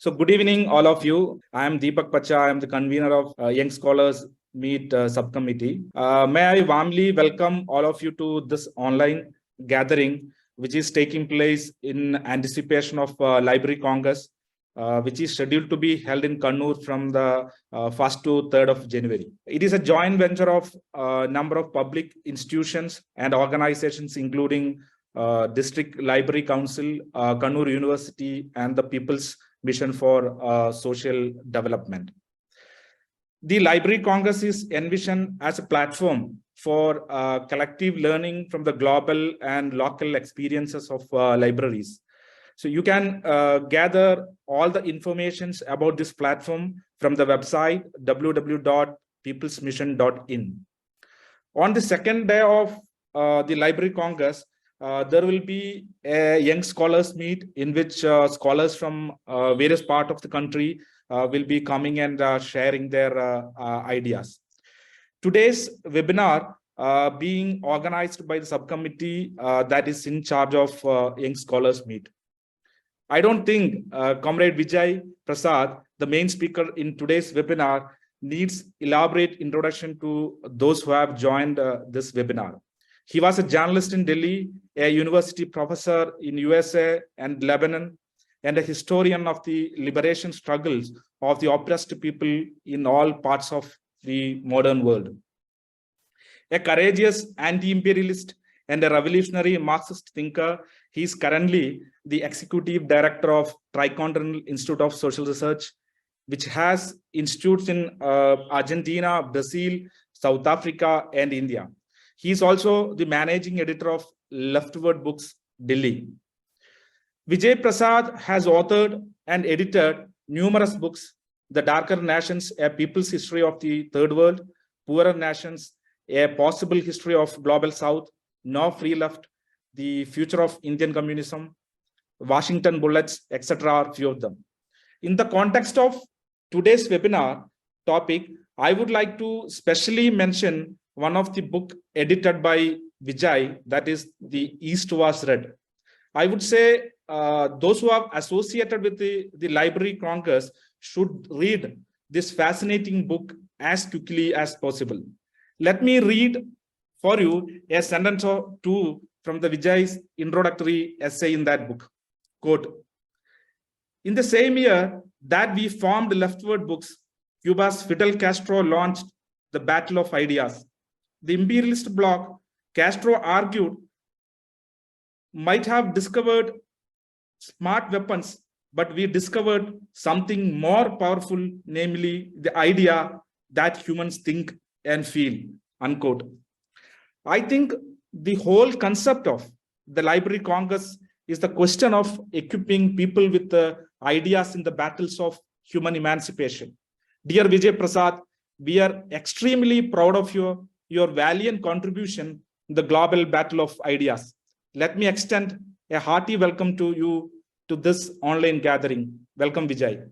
So good evening, all of you. I am Deepak Pacha. I am the convener of Young Scholars Meet Subcommittee. May I warmly welcome all of you to this online gathering, which is taking place in anticipation of Library Congress, which is scheduled to be held in Kannur from the 1st to 3rd of January. It is a joint venture of a number of public institutions and organizations, including District Library Council, Kannur University, and the People's Mission for Social Development. The Library Congress is envisioned as a platform for collective learning from the global and local experiences of libraries. So you can gather all the informations about this platform from the website www.peoplesmission.in. On the second day of the Library Congress, there will be a young scholars meet in which scholars from various parts of the country will be coming and sharing their ideas. Today's webinar being organized by the subcommittee that is in charge of young scholars meet. I don't think Comrade Vijay, Prasad, the main speaker in today's webinar, needs elaborate introduction to those who have joined this webinar. He was a journalist in Delhi, a university professor in USA and Lebanon, and a historian of the liberation struggles of the oppressed people in all parts of the modern world. A courageous anti-imperialist and a revolutionary Marxist thinker, he is currently the executive director of Tricontinental Institute of Social Research, which has institutes in Argentina, Brazil, South Africa, and India. He is also the managing editor of Leftward Books, Delhi. Vijay Prasad has authored and edited numerous books: The Darker Nations, A People's History of the Third World; Poorer Nations, A Possible History of Global South; No Free Left, The Future of Indian Communism; Washington Bullets, etc. are few of them. In the context of today's webinar topic, I would like to specially mention one of the book edited by Vijay, that is The East Was Red. I would say those who are associated with the Library Congress should read this fascinating book as quickly as possible. Let me read for you a sentence or two from the Vijay's introductory essay in that book. Quote, "In the same year that we formed Leftward Books, Cuba's Fidel Castro launched the Battle of Ideas. The imperialist bloc, Castro argued, might have discovered smart weapons, but we discovered something more powerful, namely the idea that humans think and feel." Unquote. I think the whole concept of the Library Congress is the question of equipping people with the ideas in the battles of human emancipation. Dear Vijay Prasad, we are extremely proud of your valiant contribution in the global battle of ideas. Let me extend a hearty welcome to you to this online gathering. Welcome, Vijay.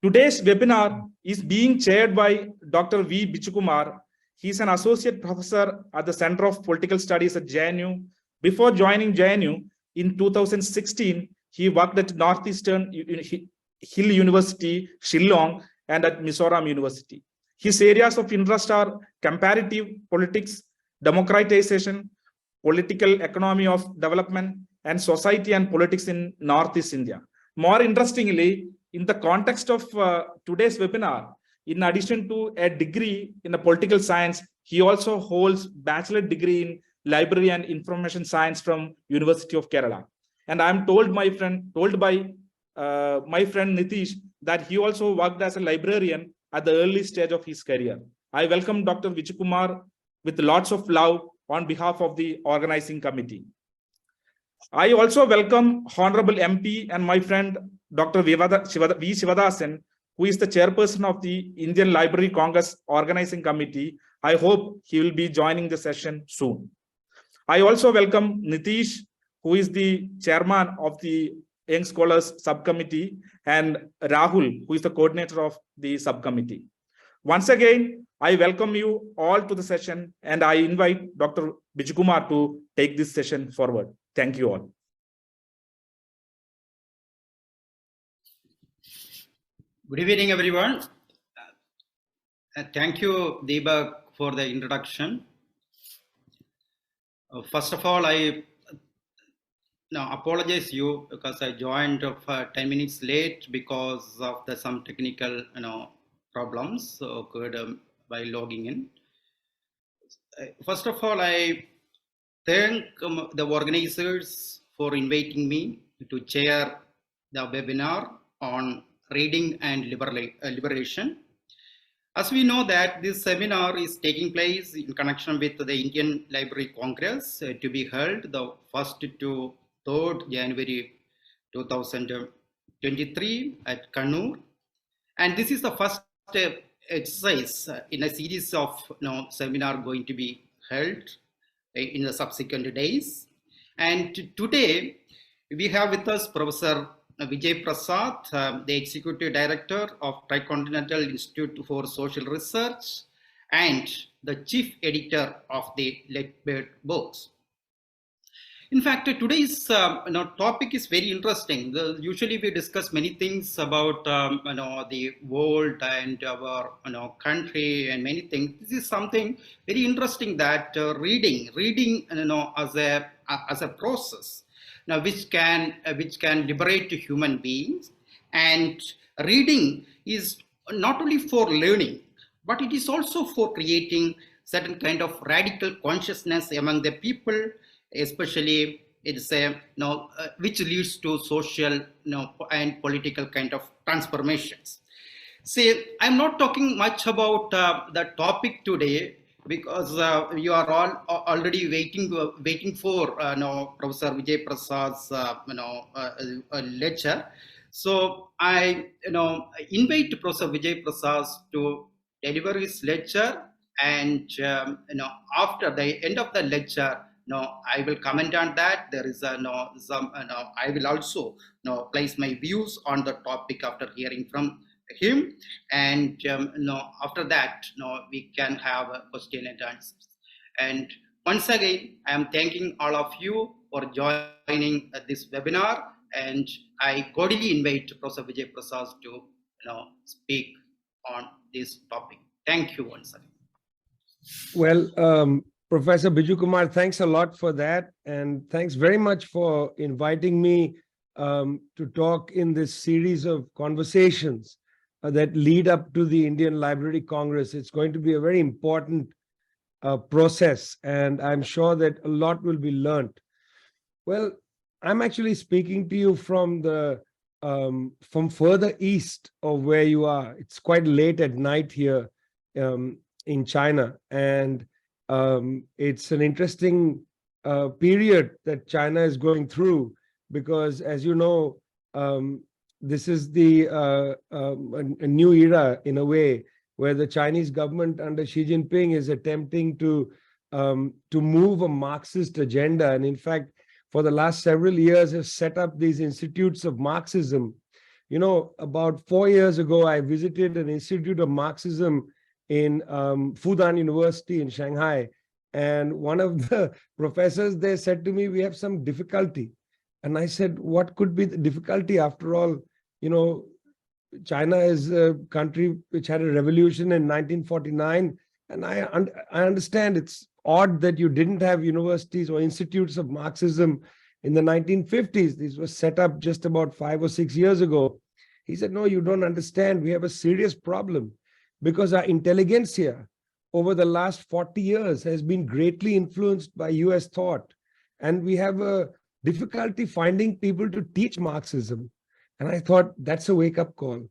Today's webinar is being chaired by Dr. V. Bichukumar. He is an associate professor at the Center of Political Studies at JNU. Before joining JNU in 2016, he worked at Northeastern Hill University, Shillong, and at Mizoram University. His areas of interest are comparative politics, democratization, political economy of development, and society and politics in Northeast India. More interestingly, in the context of today's webinar, in addition to a degree in the political science, he also holds bachelor degree in library and information science from University of Kerala. And I'm told by my friend Nitish that he also worked as a librarian at the early stage of his career. I welcome Dr. Vijayakumar with lots of love on behalf of the organizing committee. I also welcome Honorable MP and my friend Dr. V. Shivadasan, who is the chairperson of the Indian Library Congress Organizing Committee. I hope he will be joining the session soon. I also welcome Nitish, who is the chairman of the Young Scholars Subcommittee, and Rahul, who is the coordinator of the subcommittee. Once again, I welcome you all to the session, and I invite Dr. Bijukumar to take this session forward. Thank you all. Good evening, everyone. Thank you, Deepak, for the introduction. First of all, I apologize you because I joined 10 minutes late because of some technical problems occurred by logging in. First of all, I thank the organizers for inviting me to chair the webinar on reading and liberation. As we know that this seminar is taking place in connection with the Indian Library Congress to be held the 1st to 3rd January 2023 at Kannur. And this is the first exercise in a series of seminar going to be held in the subsequent days. And today we have with us Professor Vijay Prasad, the Executive Director of Tricontinental Institute for Social Research and the Chief Editor of the Leadbird books. In fact, today's topic is very interesting. Usually we discuss many things about the world and our country and many things. This is something very interesting that reading as a process now which can liberate human beings, and reading is not only for learning but it is also for creating certain kind of radical consciousness among the people, especially it's which leads to social and political kind of transformations. See, I'm not talking much about the topic today because you are all already waiting for Professor Vijay Prasad's lecture. So I invite Professor Vijay Prasad to deliver his lecture, and after the end of the lecture, I will comment on that. There is I will also place my views on the topic after hearing from him, and after that we can have a question and answers. And once again, I am thanking all of you for joining this webinar, and I cordially invite Professor Vijay Prasad to speak on this topic. Thank you once again. Well, Professor Biju Kumar, thanks a lot for that, and thanks very much for inviting me to talk in this series of conversations that lead up to the Indian Library Congress. It's going to be a very important process, and I'm sure that a lot will be learned. Well, I'm actually speaking to you from from further east of where you are. It's quite late at night here in China, and it's an interesting period that China is going through, because, as you know, this is a new era in a way, where the Chinese government under Xi Jinping is attempting to move a Marxist agenda, and in fact, for the last several years, has set up these institutes of Marxism. You know, about 4 years ago, I visited an institute of Marxism in Fudan University in Shanghai, and one of the professors there said to me, "We have some difficulty." And I said, "What could be the difficulty? After all, you know, China is a country which had a revolution in 1949, and I understand it's odd that you didn't have universities or institutes of Marxism in the 1950s. These were set up just about 5 or 6 years ago." He said, "No, you don't understand. We have a serious problem because our intelligentsia over the last 40 years has been greatly influenced by US thought, and we have a difficulty finding people to teach Marxism." And I thought, that's a wake-up call.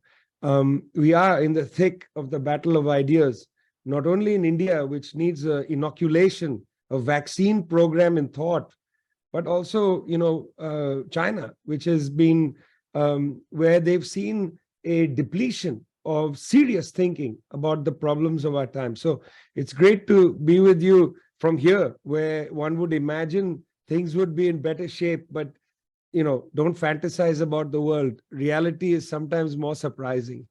We are in the thick of the battle of ideas, not only in India, which needs an inoculation, a vaccine program in thought, but also, China, which has been where they've seen a depletion of serious thinking about the problems of our time. So it's great to be with you from here, where one would imagine things would be in better shape, but don't fantasize about the world. Reality is sometimes more surprising.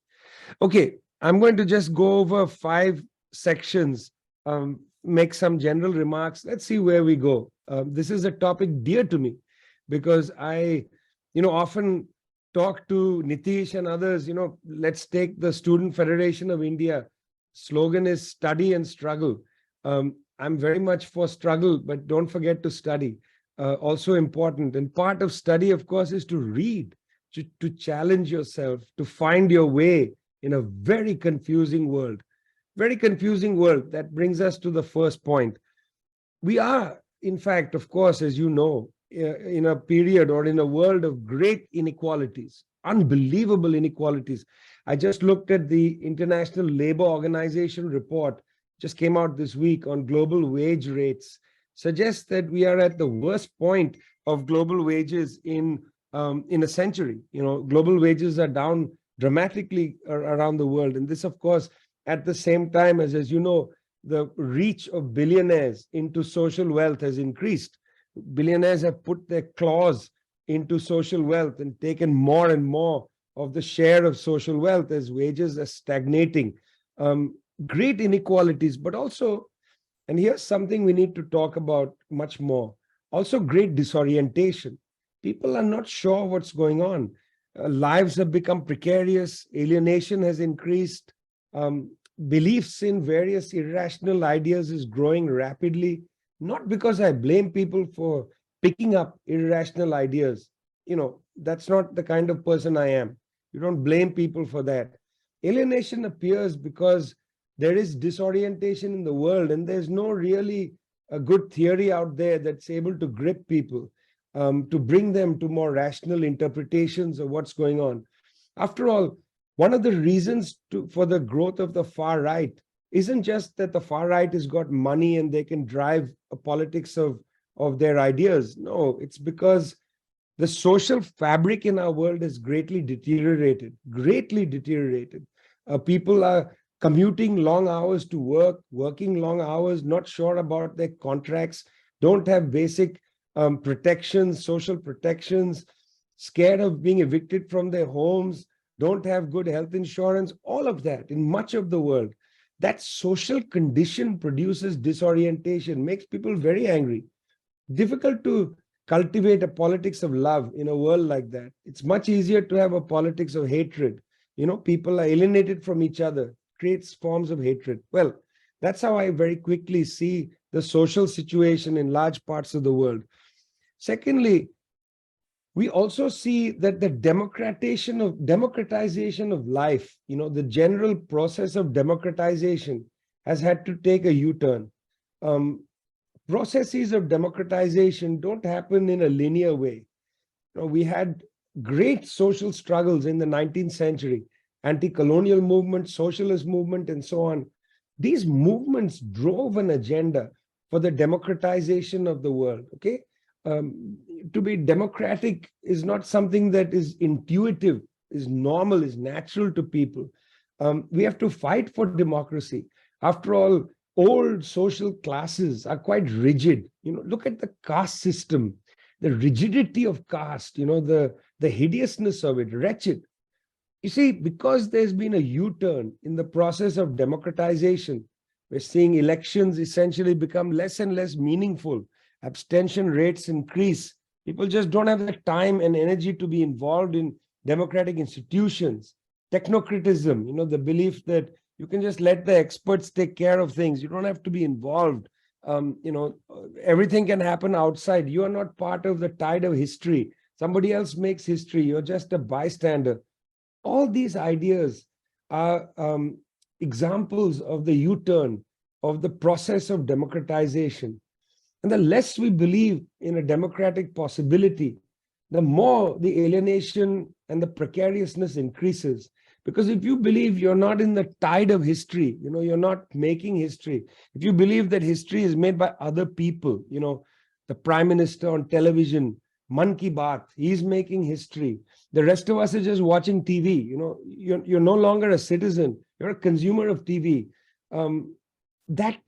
Okay, I'm going to just go over 5 sections, make some general remarks. Let's see where we go. This is a topic dear to me because I, often talk to Nitish and others, let's take the Student Federation of India. Slogan is study and struggle. I'm very much for struggle, but don't forget to study. Also important. And part of study, of course, is to read, to challenge yourself, to find your way in a very confusing world. Very confusing world. That brings us to the first point. We are, in fact, of course, as you know, in a period or in a world of great inequalities, unbelievable inequalities. I just looked at the International Labour Organization report, just came out this week on global wage rates, suggests that we are at the worst point of global wages in a century. Global wages are down dramatically around the world. And this, of course, at the same time as you know, the reach of billionaires into social wealth has increased. Billionaires have put their claws into social wealth and taken more and more of the share of social wealth as wages are stagnating. Great inequalities, but also, and here's something we need to talk about much more, also great disorientation. People are not sure what's going on. Lives have become precarious, alienation has increased, beliefs in various irrational ideas is growing rapidly, not because I blame people for picking up irrational ideas. That's not the kind of person I am. You don't blame people for that. Alienation appears because there is disorientation in the world, and there's no really a good theory out there that's able to grip people, to bring them to more rational interpretations of what's going on. After all, one of the reasons for the growth of the far right isn't just that the far right has got money and they can drive a politics of their ideas. No, it's because the social fabric in our world has greatly deteriorated, greatly deteriorated. People are commuting long hours to work, working long hours, not sure about their contracts, don't have basic protections, social protections, scared of being evicted from their homes, don't have good health insurance, all of that in much of the world. That social condition produces disorientation, makes people very angry. Difficult to cultivate a politics of love in a world like that. It's much easier to have a politics of hatred. People are alienated from each other, creates forms of hatred. Well, that's how I very quickly see the social situation in large parts of the world. Secondly, we also see that the democratization of life, the general process of democratization has had to take a U-turn. Processes of democratization don't happen in a linear way. We had great social struggles in the 19th century, anti-colonial movement, socialist movement, and so on. These movements drove an agenda for the democratization of the world, okay? To be democratic is not something that is intuitive, is normal, is natural to people. We have to fight for democracy. After all, old social classes are quite rigid. Look at the caste system, the rigidity of caste, the hideousness of it, wretched. You see, because there's been a U-turn in the process of democratization, we're seeing elections essentially become less and less meaningful. Abstention rates increase. People just don't have the time and energy to be involved in democratic institutions. Technocratism, the belief that you can just let the experts take care of things. You don't have to be involved. Everything can happen outside. You are not part of the tide of history. Somebody else makes history. You're just a bystander. All these ideas are examples of the U-turn of the process of democratization. And the less we believe in a democratic possibility, the more the alienation and the precariousness increases. Because if you believe you're not in the tide of history, you're not making history. If you believe that history is made by other people, the prime minister on television, Man Ki Baat, he's making history. The rest of us are just watching TV. You're no longer a citizen. You're a consumer of TV. That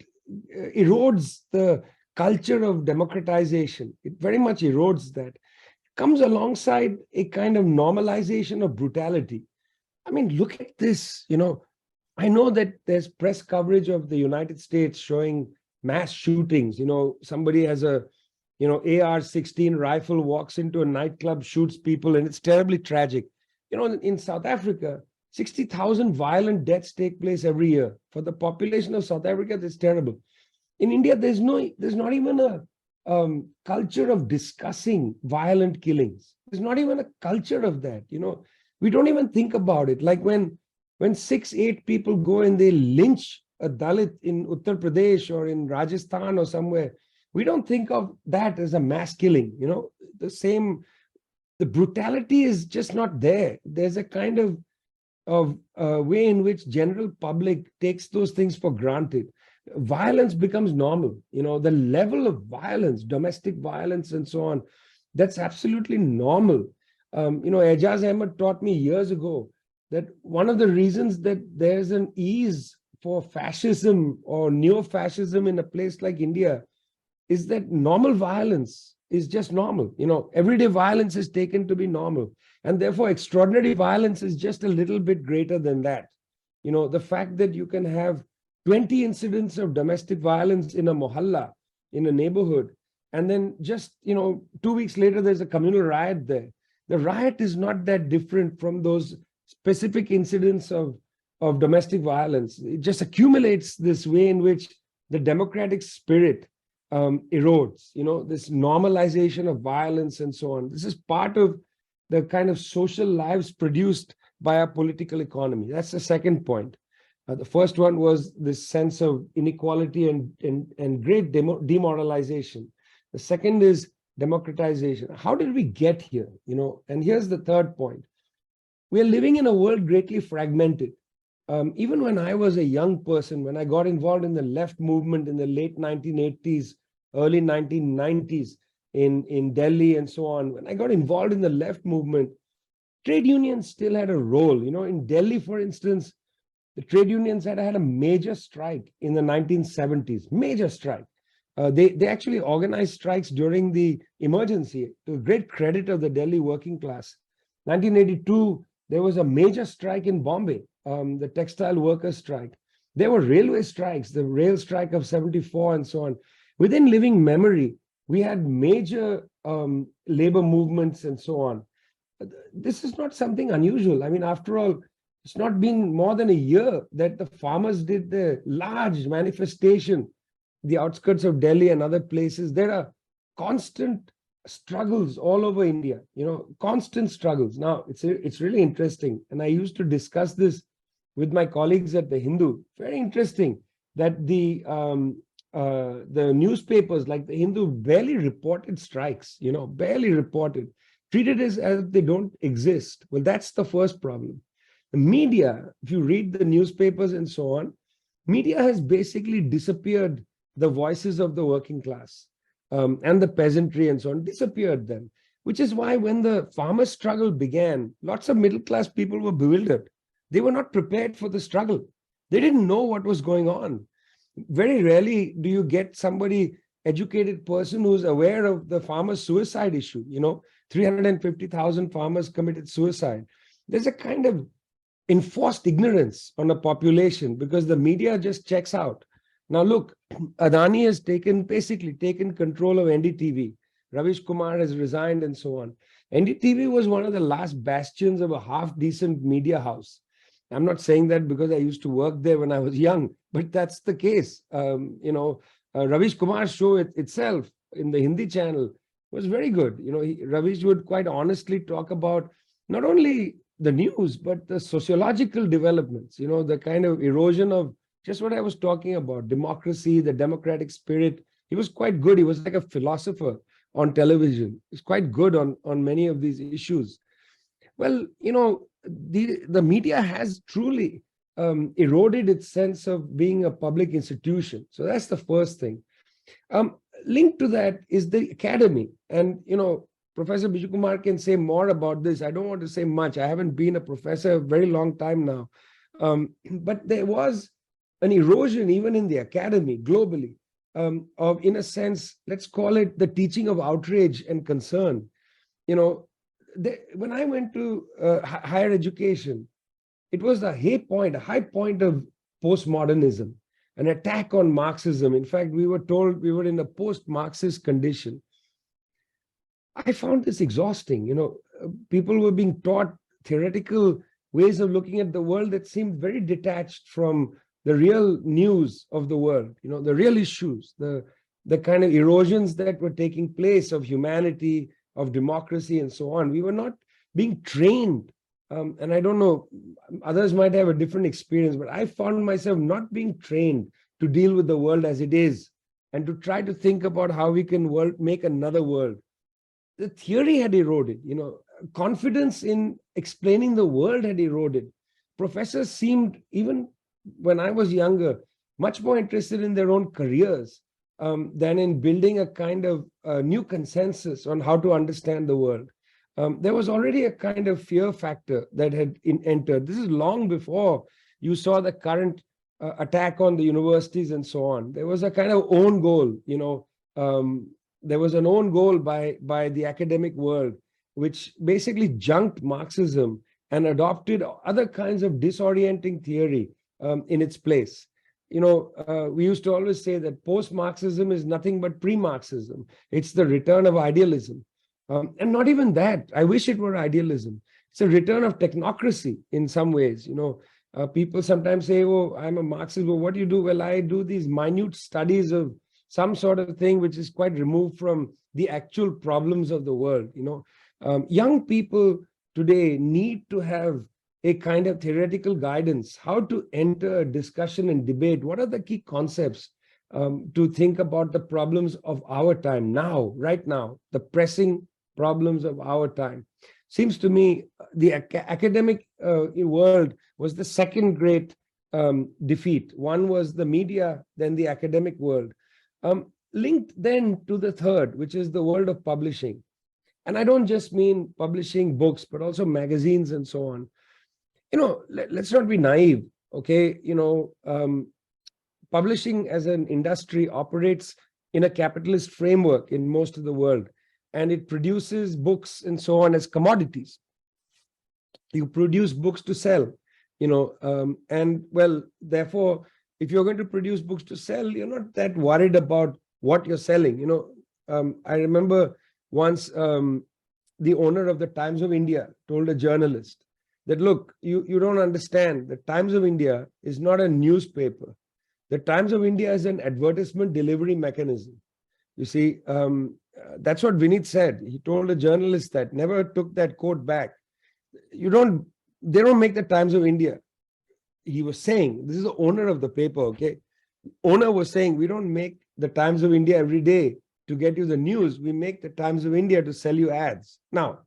erodes the culture of democratization. It very much erodes that. Comes alongside a kind of normalization of brutality. I mean, look at this. I know that there's press coverage of the United States showing mass shootings. Somebody has a AR-16 rifle walks into a nightclub, shoots people, and it's terribly tragic. In South Africa, 60,000 violent deaths take place every year. For the population of South Africa, that's terrible. In India, there's not even a culture of discussing violent killings. There's not even a culture of that. We don't even think about it. Like when 6-8 people go and they lynch a Dalit in Uttar Pradesh or in Rajasthan or somewhere, we don't think of that as a mass killing. The brutality is just not there. There's a kind of way in which general public takes those things for granted. Violence becomes normal. The level of violence, domestic violence and so on, that's absolutely normal. Ejaz Ahmed taught me years ago that one of the reasons that there's an ease for fascism or neo-fascism in a place like India is that normal violence is just normal. Everyday violence is taken to be normal. And therefore, extraordinary violence is just a little bit greater than that. The fact that you can have 20 incidents of domestic violence in a mohalla, in a neighborhood, and then just, 2 weeks later, there's a communal riot there. The riot is not that different from those specific incidents of domestic violence. It just accumulates this way in which the democratic spirit erodes, this normalization of violence and so on. This is part of the kind of social lives produced by our political economy. That's the second point. The first one was this sense of inequality and great demoralization. The second is democratization. How did we get here? And here's the third point. We are living in a world greatly fragmented. Even when I was a young person, when I got involved in the left movement in the late 1980s, early 1990s in Delhi and so on, when I got involved in the left movement, trade unions still had a role. In Delhi, for instance, the trade unions had a major strike in the 1970s, major strike. They actually organized strikes during the emergency, to great credit of the Delhi working class. 1982, there was a major strike in Bombay, the textile workers' strike. There were railway strikes, the rail strike of 74 and so on. Within living memory, we had major labor movements and so on. This is not something unusual. I mean, after all, it's not been more than a year that the farmers did the large manifestation, the outskirts of Delhi and other places. There are constant struggles all over India, constant struggles. Now, it's really interesting. And I used to discuss this with my colleagues at the Hindu. Very interesting that the newspapers like the Hindu barely reported strikes, barely reported, treated as if they don't exist. Well, that's the first problem. The media, if you read the newspapers and so on, media has basically disappeared the voices of the working class and the peasantry and so on, disappeared them, which is why when the farmer struggle began, lots of middle-class people were bewildered. They were not prepared for the struggle. They didn't know what was going on. Very rarely do you get somebody, educated person, who's aware of the farmer's suicide issue. 350,000 farmers committed suicide. There's a kind of enforced ignorance on a population because the media just checks out. Now look, Adani has basically taken control of NDTV. Ravish Kumar has resigned and so on. NDTV was one of the last bastions of a half-decent media house. I'm not saying that because I used to work there when I was young, but that's the case. Ravish Kumar's show itself in the Hindi channel was very good. Ravish would quite honestly talk about not only the news, but the sociological developments, the kind of erosion of just what I was talking about, democracy, the democratic spirit. He was quite good. He was like a philosopher on television. He's quite good on many of these issues. Well, the media has truly eroded its sense of being a public institution. So that's the first thing. Linked to that is the academy. And, Professor Vijay Kumar can say more about this. I don't want to say much. I haven't been a professor a very long time now. But there was an erosion even in the academy globally of, in a sense, let's call it the teaching of outrage and concern. When I went to higher education, it was a high point of postmodernism, an attack on Marxism. In fact, we were told we were in a post-Marxist condition. I found this exhausting. People were being taught theoretical ways of looking at the world that seemed very detached from the real news of the world, the real issues, the kind of erosions that were taking place of humanity, of democracy, and so on. We were not being trained. And I don't know, others might have a different experience, but I found myself not being trained to deal with the world as it is and to try to think about how we can make another world. The theory had eroded, confidence in explaining the world had eroded. Professors seemed, even when I was younger, much more interested in their own careers than in building a kind of new consensus on how to understand the world. There was already a kind of fear factor that had entered. This is long before you saw the current attack on the universities and so on. There was a kind of own goal, there was an own goal by the academic world, which basically junked Marxism and adopted other kinds of disorienting theory in its place. We used to always say that post-Marxism is nothing but pre-Marxism. It's the return of idealism. And not even that. I wish it were idealism. It's a return of technocracy in some ways. People sometimes say, oh, I'm a Marxist. Well, what do you do? Well, I do these minute studies of some sort of thing which is quite removed from the actual problems of the world. Young people today need to have a kind of theoretical guidance, how to enter a discussion and debate. What are the key concepts to think about the problems of our time now, right now, the pressing problems of our time? Seems to me the academic world was the second great defeat. One was the media, then the academic world. Linked then to the third, which is the world of publishing. And I don't just mean publishing books, but also magazines and so on. Let's not be naive, okay? Publishing as an industry operates in a capitalist framework in most of the world, and it produces books and so on as commodities. You produce books to sell, and well, therefore, if you're going to produce books to sell, you're not that worried about what you're selling. I remember once the owner of the Times of India told a journalist that, look, you don't understand. The Times of India is not a newspaper. The Times of India is an advertisement delivery mechanism. You see, that's what Vinit said. He told a journalist that, never took that quote back. They don't make the Times of India. He was saying, this is the owner of the paper, okay? Owner was saying, we don't make the Times of India every day to get you the news. We make the Times of India to sell you ads. Now,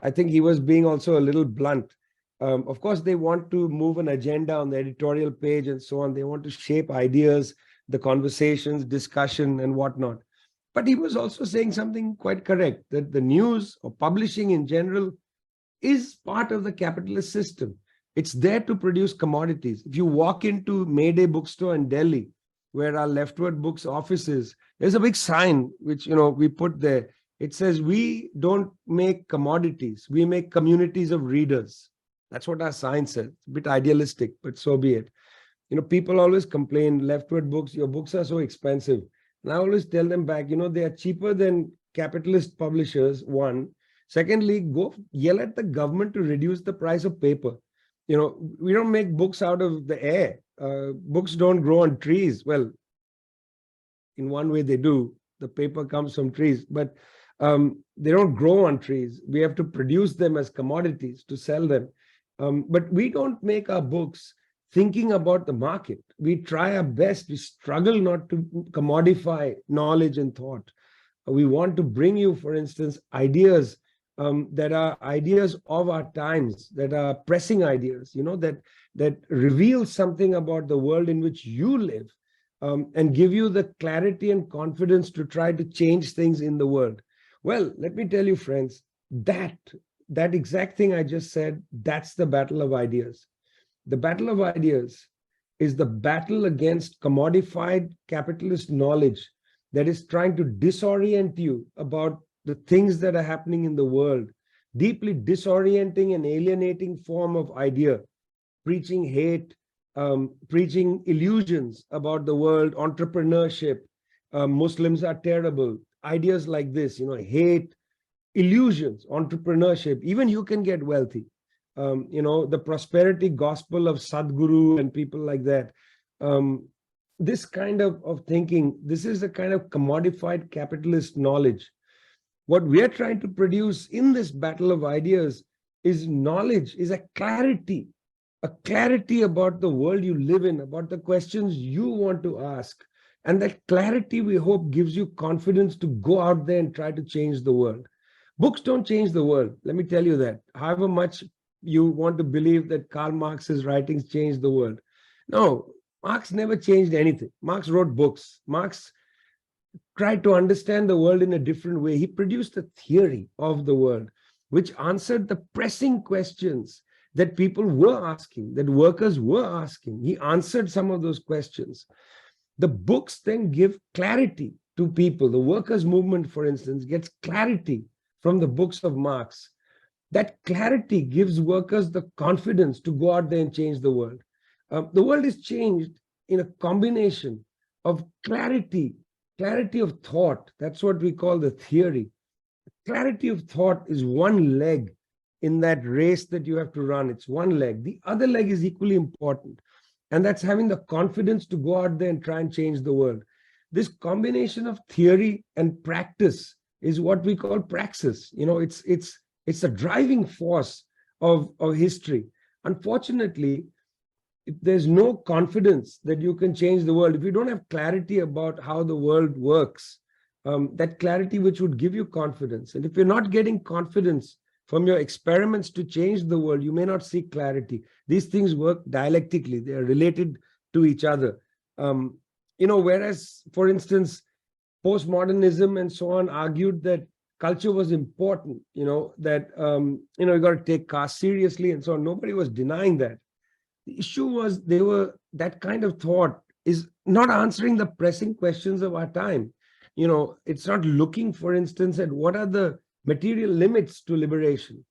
I think he was being also a little blunt. Of course, they want to move an agenda on the editorial page and so on. They want to shape ideas, the conversations, discussion, and whatnot. But he was also saying something quite correct, that the news or publishing in general is part of the capitalist system. It's there to produce commodities. If you walk into Mayday bookstore in Delhi, where our Leftward Books office is, there's a big sign which we put there. It says, we don't make commodities, we make communities of readers. That's what our sign says. It's a bit idealistic, but so be it. People always complain, Leftward Books, your books are so expensive. And I always tell them back, they are cheaper than capitalist publishers, one. Secondly, go yell at the government to reduce the price of paper. We don't make books out of the air. Books don't grow on trees. Well, in one way they do. The paper comes from trees, but they don't grow on trees. We have to produce them as commodities to sell them. But we don't make our books thinking about the market. We try our best. We struggle not to commodify knowledge and thought. We want to bring you, for instance, ideas that are ideas of our times, that are pressing ideas, that reveal something about the world in which you live, and give you the clarity and confidence to try to change things in the world. Well, let me tell you, friends, that exact thing I just said, that's the battle of ideas. The battle of ideas is the battle against commodified capitalist knowledge that is trying to disorient you about the things that are happening in the world, deeply disorienting and alienating form of idea, preaching hate, preaching illusions about the world, entrepreneurship, Muslims are terrible, ideas like this, hate, illusions, entrepreneurship, even you can get wealthy. The prosperity gospel of Sadhguru and people like that. This kind of thinking, this is a kind of commodified capitalist knowledge. What we are trying to produce in this battle of ideas is knowledge, is a clarity about the world you live in, about the questions you want to ask. And that clarity, we hope, gives you confidence to go out there and try to change the world. Books don't change the world. Let me tell you that. However much you want to believe that Karl Marx's writings changed the world. No, Marx never changed anything. Marx wrote books. Marx tried to understand the world in a different way. He produced a theory of the world, which answered the pressing questions that people were asking, that workers were asking. He answered some of those questions. The books then give clarity to people. The workers' movement, for instance, gets clarity from the books of Marx. That clarity gives workers the confidence to go out there and change the world. The world is changed in a combination of clarity of thought. That's what we call the theory. Clarity of thought is one leg in that race that you have to run. It's one leg. The other leg is equally important. And that's having the confidence to go out there and try and change the world. This combination of theory and practice is what we call praxis. It's a driving force of history. Unfortunately, if there's no confidence that you can change the world, if you don't have clarity about how the world works, that clarity which would give you confidence, and if you're not getting confidence from your experiments to change the world, you may not see clarity. These things work dialectically. They are related to each other. Whereas, for instance, postmodernism and so on argued that culture was important, that, you got to take caste seriously and so on. Nobody was denying that. The issue was that kind of thought is not answering the pressing questions of our time. It's not looking, for instance, at what are the material limits to liberation.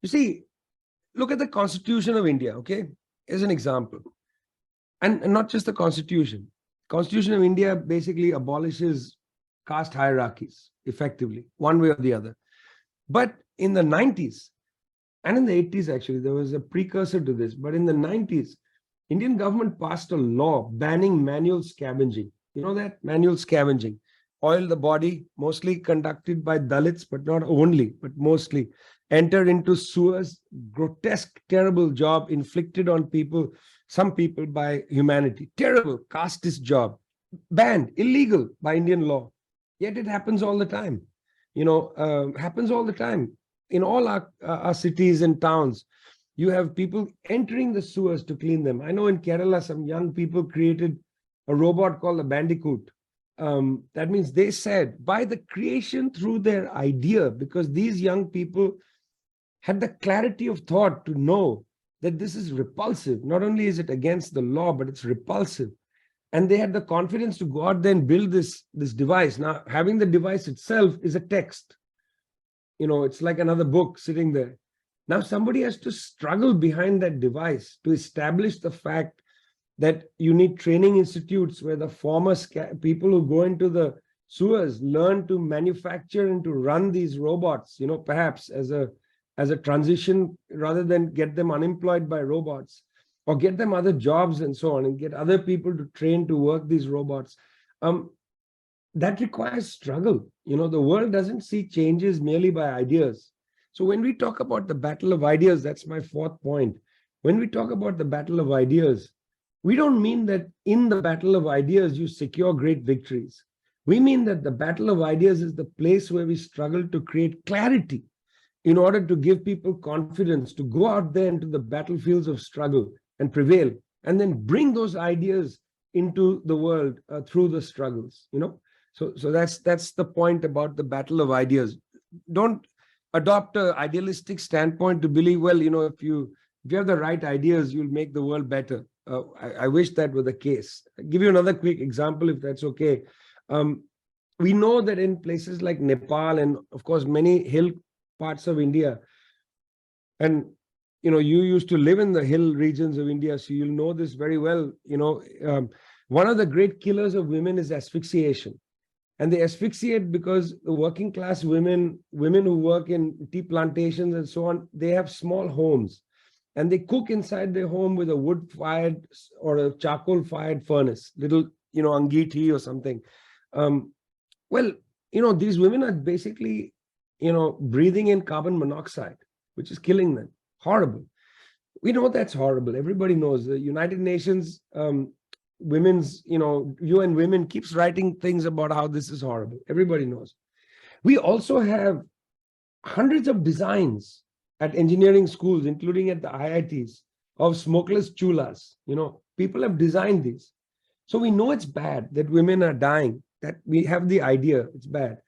You see, look at the Constitution of India, okay, as an example. And not just the Constitution. Constitution of India basically abolishes caste hierarchies effectively, one way or the other. But in the 90s, and in the 80s, actually, there was a precursor to this. But in the 90s, Indian government passed a law banning manual scavenging. You know that? Manual scavenging. Oil the body, mostly conducted by Dalits, but not only, but mostly. Enter into sewers, grotesque, terrible job inflicted on people, some people by humanity. Terrible, casteist job. Banned, illegal by Indian law. Yet it happens all the time. Happens all the time. In all our cities and towns, you have people entering the sewers to clean them. I know in Kerala, some young people created a robot called a bandicoot. That means they said, by the creation through their idea, because these young people had the clarity of thought to know that this is repulsive. Not only is it against the law, but it's repulsive. And they had the confidence to go out there and build this device. Now, having the device itself is a text. It's like another book sitting there. Now somebody has to struggle behind that device to establish the fact that you need training institutes where the former people who go into the sewers learn to manufacture and to run these robots, perhaps as a transition, rather than get them unemployed by robots or get them other jobs and so on, and get other people to train to work these robots. That requires struggle. The world doesn't see changes merely by ideas. So when we talk about the battle of ideas, that's my fourth point. When we talk about the battle of ideas, we don't mean that in the battle of ideas, you secure great victories. We mean that the battle of ideas is the place where we struggle to create clarity in order to give people confidence to go out there into the battlefields of struggle and prevail, and then bring those ideas into the world through the struggles, So that's the point about the battle of ideas. Don't adopt an idealistic standpoint to believe, well, if you have the right ideas, you'll make the world better. I wish that were the case. I'll give you another quick example, if that's okay. We know that in places like Nepal and, of course, many hill parts of India, and you used to live in the hill regions of India, so you'll know this very well. One of the great killers of women is asphyxiation. And they asphyxiate because the working class women who work in tea plantations and so on, they have small homes and they cook inside their home with a wood fired or a charcoal fired furnace, little, angiti or something. Well, these women are basically, breathing in carbon monoxide, which is killing them. Horrible. We know that's horrible. Everybody knows. The United Nations women's, UN Women keeps writing things about how this is horrible. Everybody knows. We also have hundreds of designs at engineering schools, including at the IITs, of smokeless chulas. People have designed these. So we know it's bad that women are dying, that we have the idea it's bad.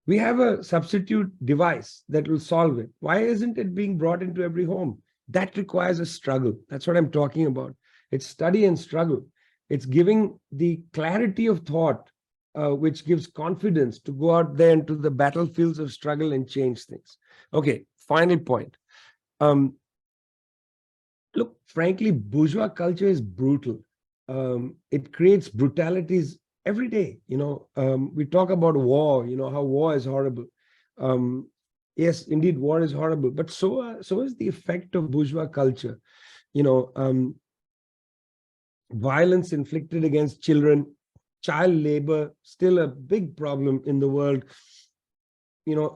We have a substitute device that will solve it. Why isn't it being brought into every home? That requires a struggle. That's what I'm talking about. It's study and struggle. It's giving the clarity of thought, which gives confidence to go out there into the battlefields of struggle and change things. Okay, final point. Look, frankly, bourgeois culture is brutal. It creates brutalities every day. We talk about war, how war is horrible. Yes, indeed, war is horrible, but so is the effect of bourgeois culture. Violence inflicted against children, child labor, still a big problem in the world.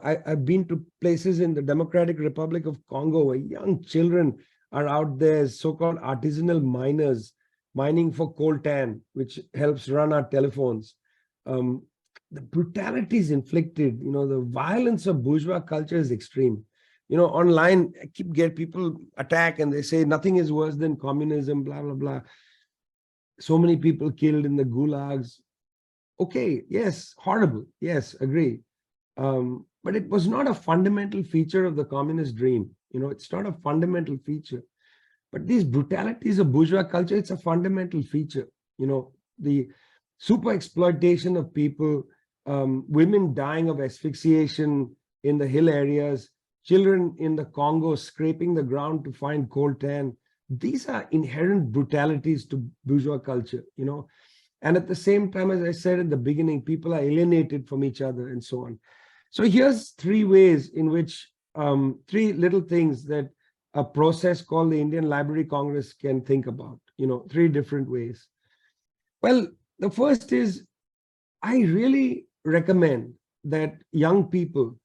I've been to places in the Democratic Republic of Congo where young children are out there as so-called artisanal miners, mining for coltan, which helps run our telephones. The brutalities inflicted, the violence of bourgeois culture is extreme. Online, I get people attack and they say nothing is worse than communism, blah, blah, blah. So many people killed in the gulags. Okay, yes, horrible. Yes, agree. But it was not a fundamental feature of the communist dream. It's not a fundamental feature. But these brutalities of bourgeois culture, it's a fundamental feature. The super exploitation of people, women dying of asphyxiation in the hill areas, children in the Congo scraping the ground to find coltan. These are inherent brutalities to bourgeois culture, and at the same time, as I said at the beginning, people are alienated from each other and so on. So here's three ways in which, three little things that a process called the Indian Library Congress can think about, three different ways. Well, the first is, I really recommend that young people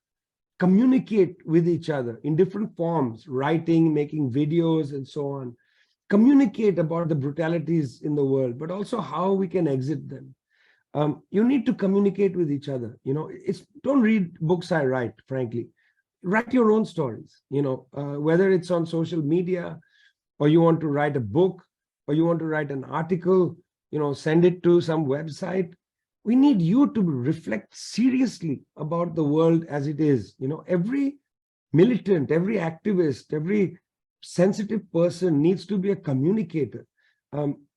communicate with each other in different forms, writing, making videos, and so on. Communicate about the brutalities in the world, but also how we can exit them. You need to communicate with each other. Don't read books I write, frankly. Write your own stories, whether it's on social media, or you want to write a book, or you want to write an article, send it to some website. We need you to reflect seriously about the world as it is. Every militant, every activist, every sensitive person needs to be a communicator.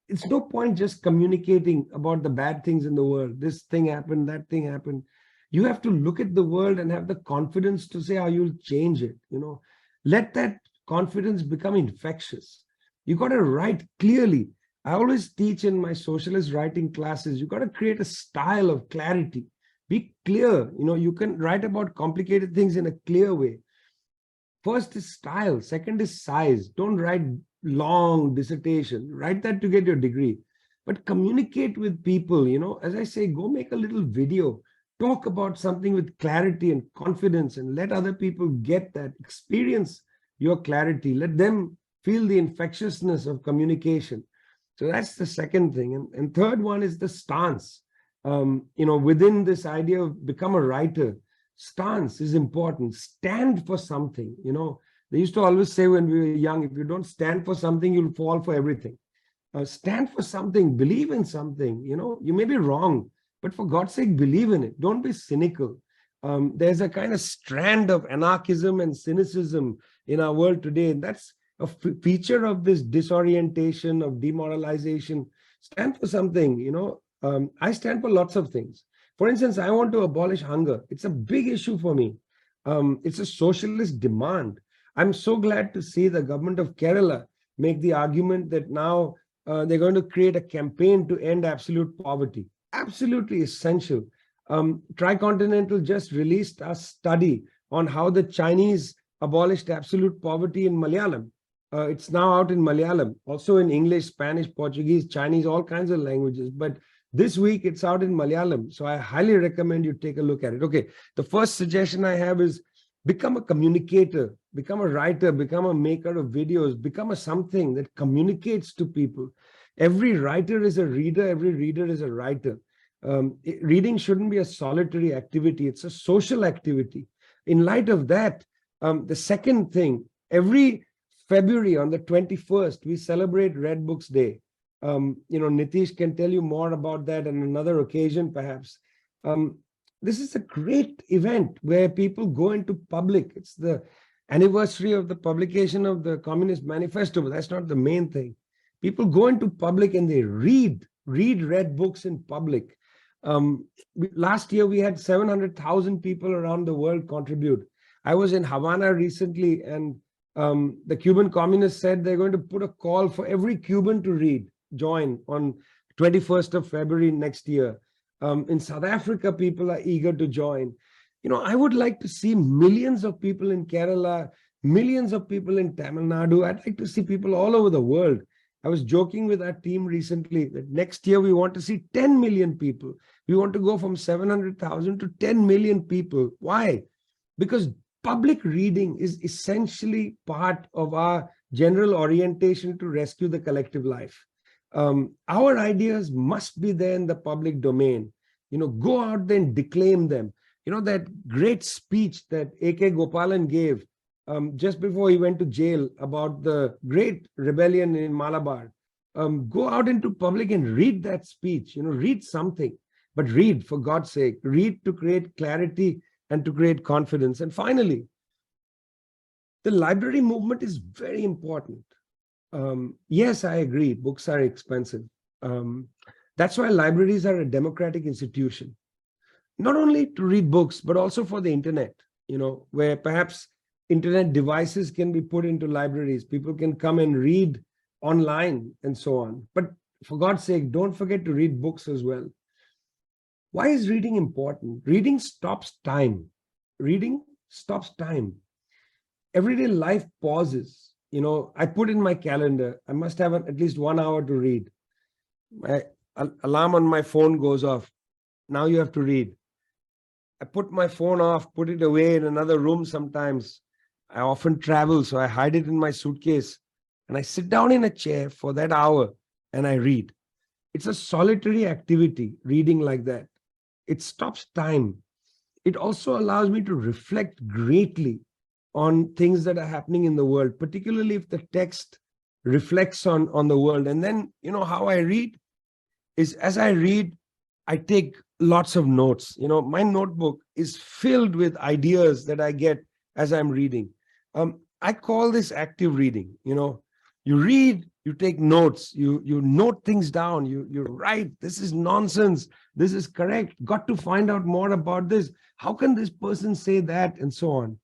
It's no point just communicating about the bad things in the world. This thing happened, that thing happened. You have to look at the world and have the confidence to say how you'll change it. Let that confidence become infectious. You got to write clearly. I always teach in my socialist writing classes, you got to create a style of clarity. Be clear. You can write about complicated things in a clear way. First is style. Second is size. Don't write long dissertation. Write that to get your degree. But communicate with people. As I say, go make a little video. Talk about something with clarity and confidence and let other people get that. Experience your clarity. Let them feel the infectiousness of communication. So that's the second thing. And third one is the stance. Within this idea of become a writer, stance is important. Stand for something. They used to always say when we were young, if you don't stand for something, you'll fall for everything. Stand for something, believe in something. You may be wrong, but for God's sake, believe in it. Don't be cynical. There's a kind of strand of anarchism and cynicism in our world today. And that's a feature of this disorientation, of demoralization. Stand for something. I stand for lots of things. For instance, I want to abolish hunger. It's a big issue for me. It's a socialist demand. I'm so glad to see the government of Kerala make the argument that now they're going to create a campaign to end absolute poverty. Absolutely essential. Tricontinental just released a study on how the Chinese abolished absolute poverty in Malayalam. It's now out in Malayalam, also in English, Spanish, Portuguese, Chinese, all kinds of languages. But this week it's out in Malayalam. So I highly recommend you take a look at it. Okay, the first suggestion I have is become a communicator, become a writer, become a maker of videos, become a something that communicates to people. Every writer is a reader, every reader is a writer. Reading shouldn't be a solitary activity, it's a social activity. In light of that, the second thing, every February on the 21st, we celebrate Red Books Day. Nitish can tell you more about that on another occasion, perhaps. This is a great event where people go into public. It's the anniversary of the publication of the Communist Manifesto, but that's not the main thing. People go into public and they read red books in public. Last year, we had 700,000 people around the world contribute. I was in Havana recently, and the Cuban communists said they're going to put a call for every Cuban to join on 21st of February next year. In South Africa, people are eager to join. I would like to see millions of people in Kerala, millions of people in Tamil Nadu. I'd like to see people all over the world. I was joking with our team recently that next year we want to see 10 million people. We want to go from 700,000 to 10 million people. Why? Because public reading is essentially part of our general orientation to rescue the collective life. Our ideas must be there in the public domain. Go out there and declaim them. That great speech that A.K. Gopalan gave just before he went to jail about the great rebellion in Malabar. Go out into public and read that speech. Read something, but read, for God's sake. Read to create clarity and to create confidence. And finally, the library movement is very important. Yes, I agree, books are expensive. That's why libraries are a democratic institution, not only to read books, but also for the internet, where perhaps internet devices can be put into libraries. People can come and read online and so on. But for God's sake, don't forget to read books as well. Why is reading important? Reading stops time. Reading stops time. Everyday life pauses. I put in my calendar, I must have at least 1 hour to read. My alarm on my phone goes off. Now you have to read. I put my phone off, put it away in another room sometimes. I often travel, so I hide it in my suitcase and I sit down in a chair for that hour and I read. It's a solitary activity, reading like that. It stops time. It also allows me to reflect greatly on things that are happening in the world, particularly if the text reflects on the world. And then, how I read is, as I read, I take lots of notes. My notebook is filled with ideas that I get as I'm reading. I call this active reading. You read, you take notes, you note things down, you write, this is nonsense, this is correct, got to find out more about this. How can this person say that, and so on.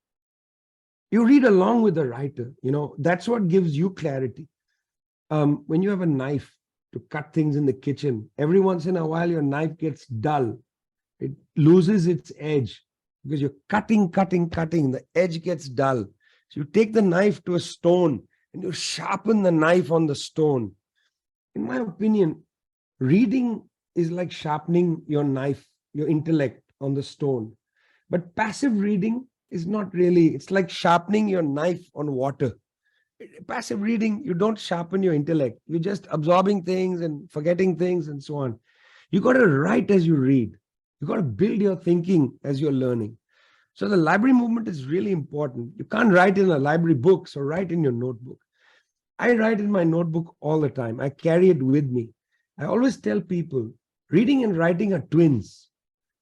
You read along with the writer. That's what gives you clarity. When you have a knife to cut things in the kitchen, every once in a while your knife gets dull. It loses its edge because you're cutting, the edge gets dull. So you take the knife to a stone and you sharpen the knife on the stone. In my opinion, reading is like sharpening your knife, your intellect on the stone. But passive reading is not really, it's like sharpening your knife on water. Passive reading, you don't sharpen your intellect. You're just absorbing things and forgetting things and so on. You got to write as you read. You got to build your thinking as you're learning. So the library movement is really important. You can't write in a library book, so write in your notebook. I write in my notebook all the time. I carry it with me. I always tell people, reading and writing are twins.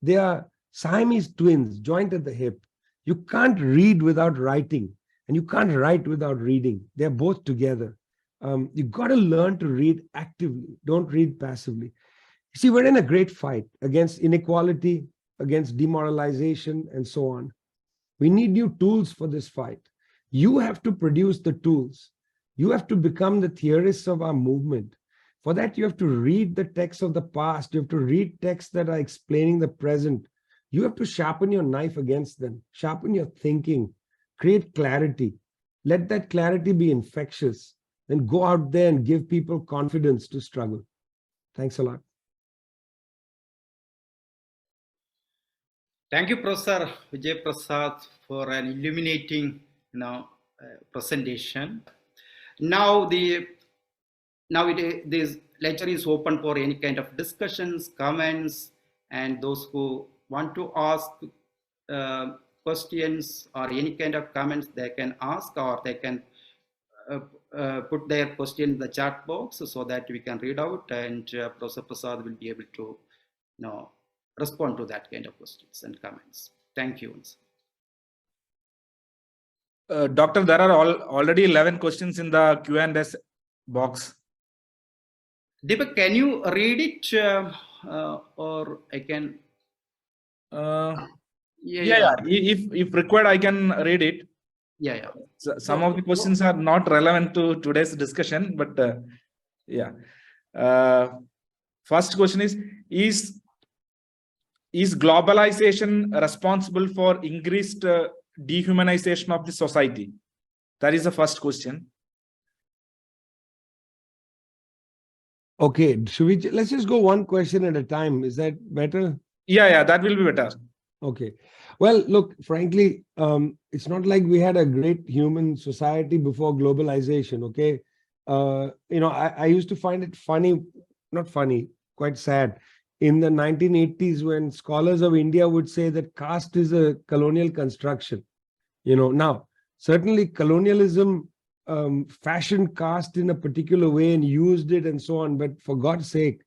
They are Siamese twins, joined at the hip. You can't read without writing, and you can't write without reading. They're both together. You've got to learn to read actively. Don't read passively. You see, we're in a great fight against inequality, against demoralization, and so on. We need new tools for this fight. You have to produce the tools. You have to become the theorists of our movement. For that, you have to read the texts of the past. You have to read texts that are explaining the present. You have to sharpen your knife against them, sharpen your thinking, create clarity. Let that clarity be infectious. Then go out there and give people confidence to struggle. Thanks a lot. Thank you, Professor Vijay Prasad, for an illuminating, presentation. Now this lecture is open for any kind of discussions, comments, and those who want to ask questions or any kind of comments, they can ask, or they can put their question in the chat box so that we can read out, and Professor Prasad will be able to respond to that kind of questions and comments. Thank you. Doctor, there are already 11 questions in the Q&A box. Deepak, can you read it, or I can? Yeah. If required, I can read it. Yeah. So, some of the questions are not relevant to today's discussion, but yeah. First question is globalization responsible for increased dehumanization of the society? That is the first question. Okay, let's just go one question at a time. Is that better? Yeah, that will be better. Okay. Well, look, frankly, it's not like we had a great human society before globalization, okay? I used to find it funny, not funny, quite sad. In the 1980s, when scholars of India would say that caste is a colonial construction, now, certainly colonialism fashioned caste in a particular way and used it and so on. But for God's sake,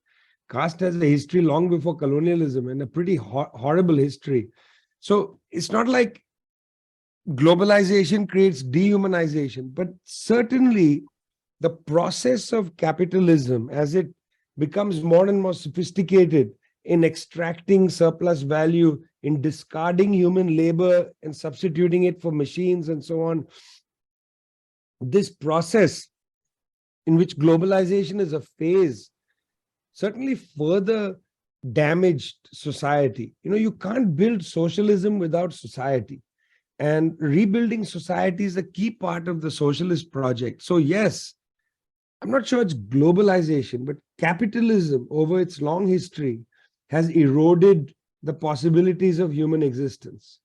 caste has a history long before colonialism, and a pretty horrible history. So it's not like globalization creates dehumanization, but certainly the process of capitalism, as it becomes more and more sophisticated in extracting surplus value, in discarding human labor and substituting it for machines and so on, this process in which globalization is a phase certainly further damaged society. You can't build socialism without society, and rebuilding society is a key part of the socialist project. So yes, I'm not sure it's globalization, but capitalism over its long history has eroded the possibilities of human existence.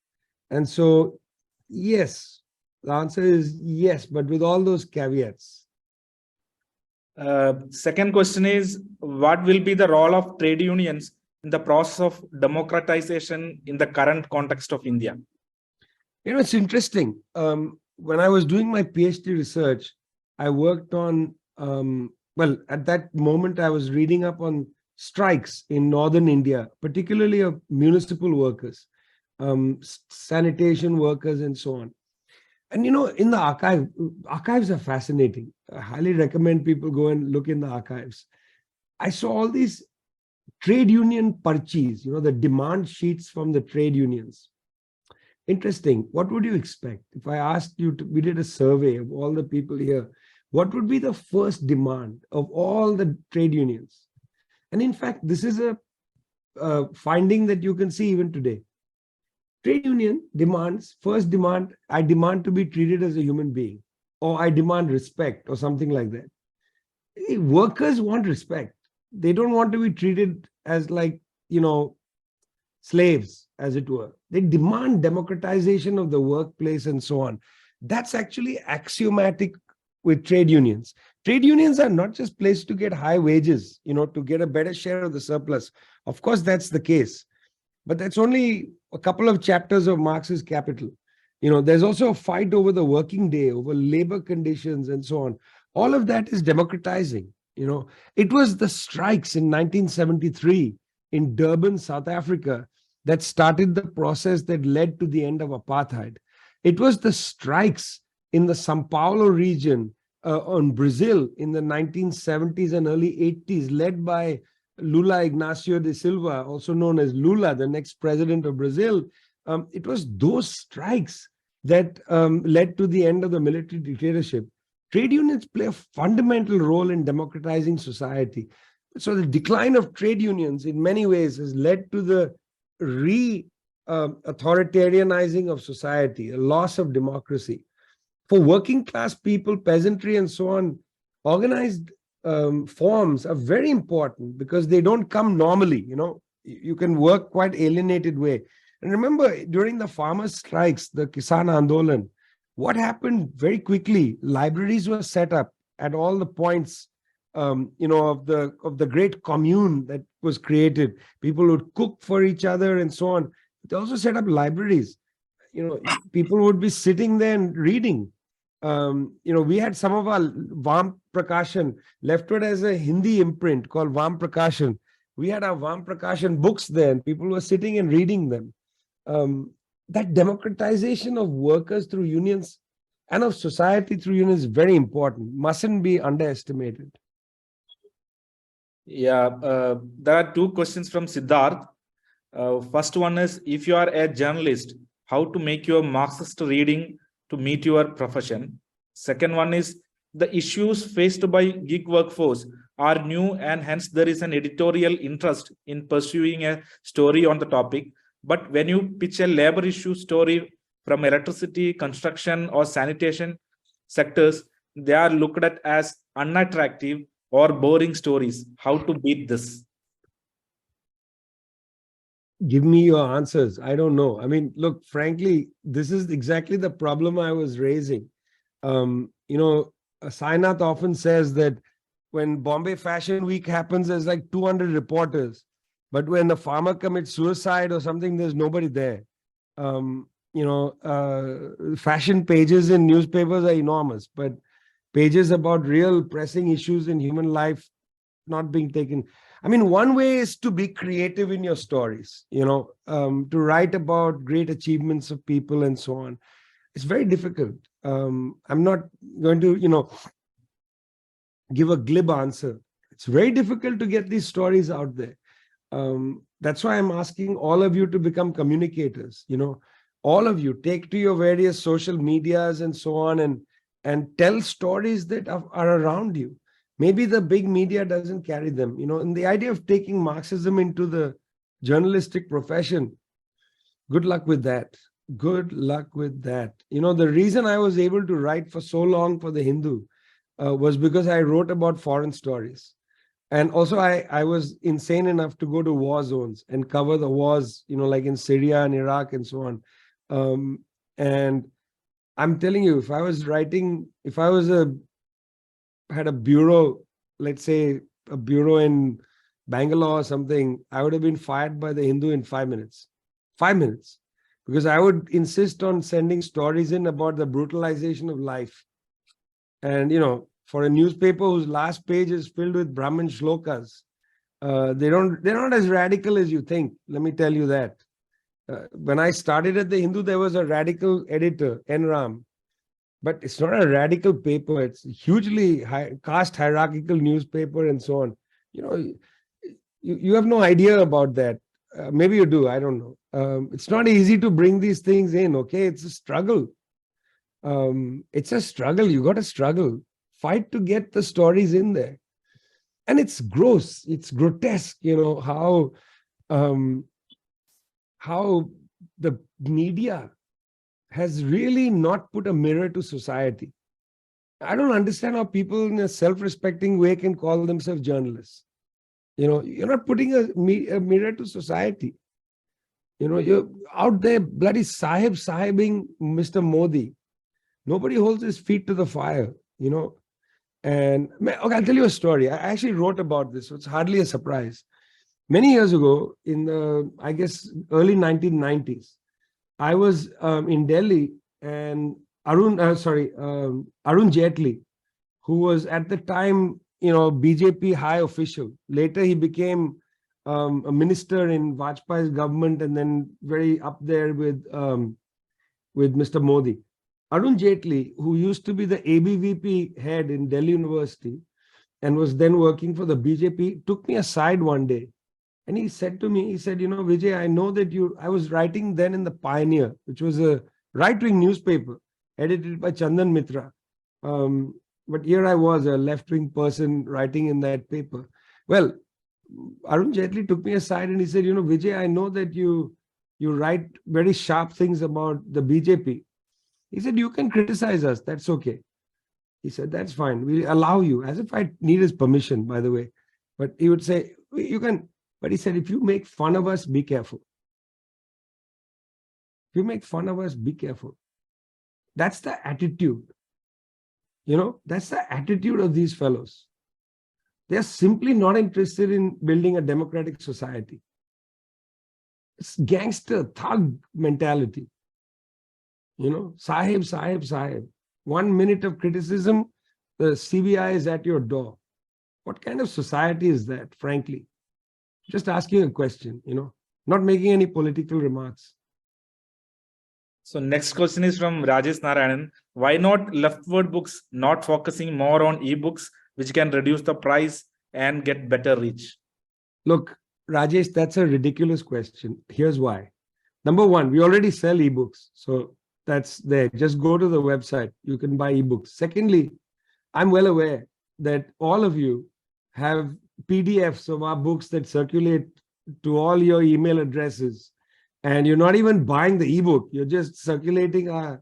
And so, yes, the answer is yes, but with all those caveats. Second question is, what will be the role of trade unions in the process of democratization in the current context of India? It's interesting. When I was doing my PhD research, I worked on, at that moment, I was reading up on strikes in northern India, particularly of municipal workers, sanitation workers, and so on. And, in the archives are fascinating. I highly recommend people go and look in the archives. I saw all these trade union parchis, the demand sheets from the trade unions. Interesting. What would you expect? If I asked you we did a survey of all the people here, what would be the first demand of all the trade unions? And in fact, this is a finding that you can see even today. Trade union demands, first demand, I demand to be treated as a human being, or I demand respect, or something like that. Workers want respect. They don't want to be treated as slaves, as it were. They demand democratization of the workplace and so on. That's actually axiomatic with trade unions. Trade unions are not just places to get high wages, to get a better share of the surplus. Of course, that's the case. But that's only a couple of chapters of Marx's Capital. There's also a fight over the working day, over labor conditions and so on. All of that is democratizing. It was the strikes in 1973 in Durban, South Africa, that started the process that led to the end of apartheid. It was the strikes in the São Paulo region on Brazil in the 1970s and early 80s, led by Lula Ignacio de Silva, also known as Lula, the next president of Brazil. It was those strikes that led to the end of the military dictatorship. trade unions play a fundamental role in democratizing society. So the decline of trade unions in many ways has led to the authoritarianizing of society, a loss of democracy. For working class people, peasantry and so on, organized forms are very important because they don't come normally. You can work quite alienated way. And remember, during the farmers' strikes, the Kisan Andolan, what happened very quickly? Libraries were set up at all the points, of the great commune that was created. People would cook for each other and so on. They also set up libraries. People would be sitting there and reading. We had some of our Vam Prakashan leftward as a Hindi imprint called Vam Prakashan. We had our Vam Prakashan books there, and people were sitting and reading them. That democratization of workers through unions and of society through unions is very important, mustn't be underestimated. Yeah, there are two questions from Siddharth. First one is, if you are a journalist, how to make your Marxist reading to meet your profession? Second one is, the issues faced by gig workforce are new, and hence there is an editorial interest in pursuing a story on the topic. But when you pitch a labor issue story from electricity, construction, or sanitation sectors, they are looked at as unattractive or boring stories. How to beat this? Give me your answers. I don't know. I mean, look, frankly, this is exactly the problem I was raising. Sainath often says that when Bombay Fashion Week happens, there's like 200 reporters. But when the farmer commits suicide or something, there's nobody there. Fashion pages in newspapers are enormous, but pages about real pressing issues in human life not being taken. I mean, one way is to be creative in your stories, to write about great achievements of people and so on. It's very difficult. I'm not going to, give a glib answer. It's very difficult to get these stories out there. That's why I'm asking all of you to become communicators. All of you take to your various social medias and so on and tell stories that are around you. Maybe the big media doesn't carry them, and the idea of taking Marxism into the journalistic profession, good luck with that. Good luck with that. The reason I was able to write for so long for the Hindu was because I wrote about foreign stories. And also I was insane enough to go to war zones and cover the wars, like in Syria and Iraq and so on. And I'm telling you, if I had a bureau, let's say a bureau in Bangalore or something, I would have been fired by the Hindu in 5 minutes. 5 minutes. Because I would insist on sending stories in about the brutalization of life. And, for a newspaper whose last page is filled with Brahmin shlokas, they're not as radical as you think. Let me tell you that. When I started at the Hindu, there was a radical editor, N. Ram. But it's not a radical paper. It's a hugely caste hierarchical newspaper and so on. You have no idea about that. Maybe you do. I don't know. It's not easy to bring these things in. Okay, it's a struggle. It's a struggle. You got to struggle. Fight to get the stories in there. And it's gross. It's grotesque. How the media has really not put a mirror to society. I don't understand how people in a self-respecting way can call themselves journalists. You're not putting a mirror to society. You're out there bloody sahibing Mr. Modi. Nobody holds his feet to the fire, And okay, I'll tell you a story. I actually wrote about this, so it's hardly a surprise. Many years ago, in the, I guess, early 1990s, I was in Delhi, and Arun Jaitley, who was at the time, BJP high official. Later, he became a minister in Vajpayee's government, and then very up there with Mr. Modi. Arun Jaitley, who used to be the ABVP head in Delhi University, and was then working for the BJP, took me aside one day. And he said to me, Vijay, I know that I was writing then in the Pioneer, which was a right-wing newspaper edited by Chandan Mitra. but here I was, a left-wing person writing in that paper. Well, Arun Jaitley took me aside and he said, Vijay, I know that you write very sharp things about the BJP. He said, you can criticize us. That's okay. He said, that's fine. We'll allow you, as if I need his permission, by the way. But he would say, you can, but he said, if you make fun of us, be careful. If you make fun of us, be careful. That's the attitude. That's the attitude of these fellows. They're simply not interested in building a democratic society. It's gangster, thug mentality. Sahib, sahib, sahib. 1 minute of criticism, the CBI is at your door. What kind of society is that, frankly? Just asking a question, not making any political remarks. So next question is from Rajesh Narayanan. Why not leftward books, not focusing more on ebooks, which can reduce the price and get better reach? Look, Rajesh, that's a ridiculous question. Here's why. Number one, we already sell ebooks. So that's there. Just go to the website. You can buy ebooks. Secondly, I'm well aware that all of you have PDFs of our books that circulate to all your email addresses. And you're not even buying the ebook. You're just circulating our,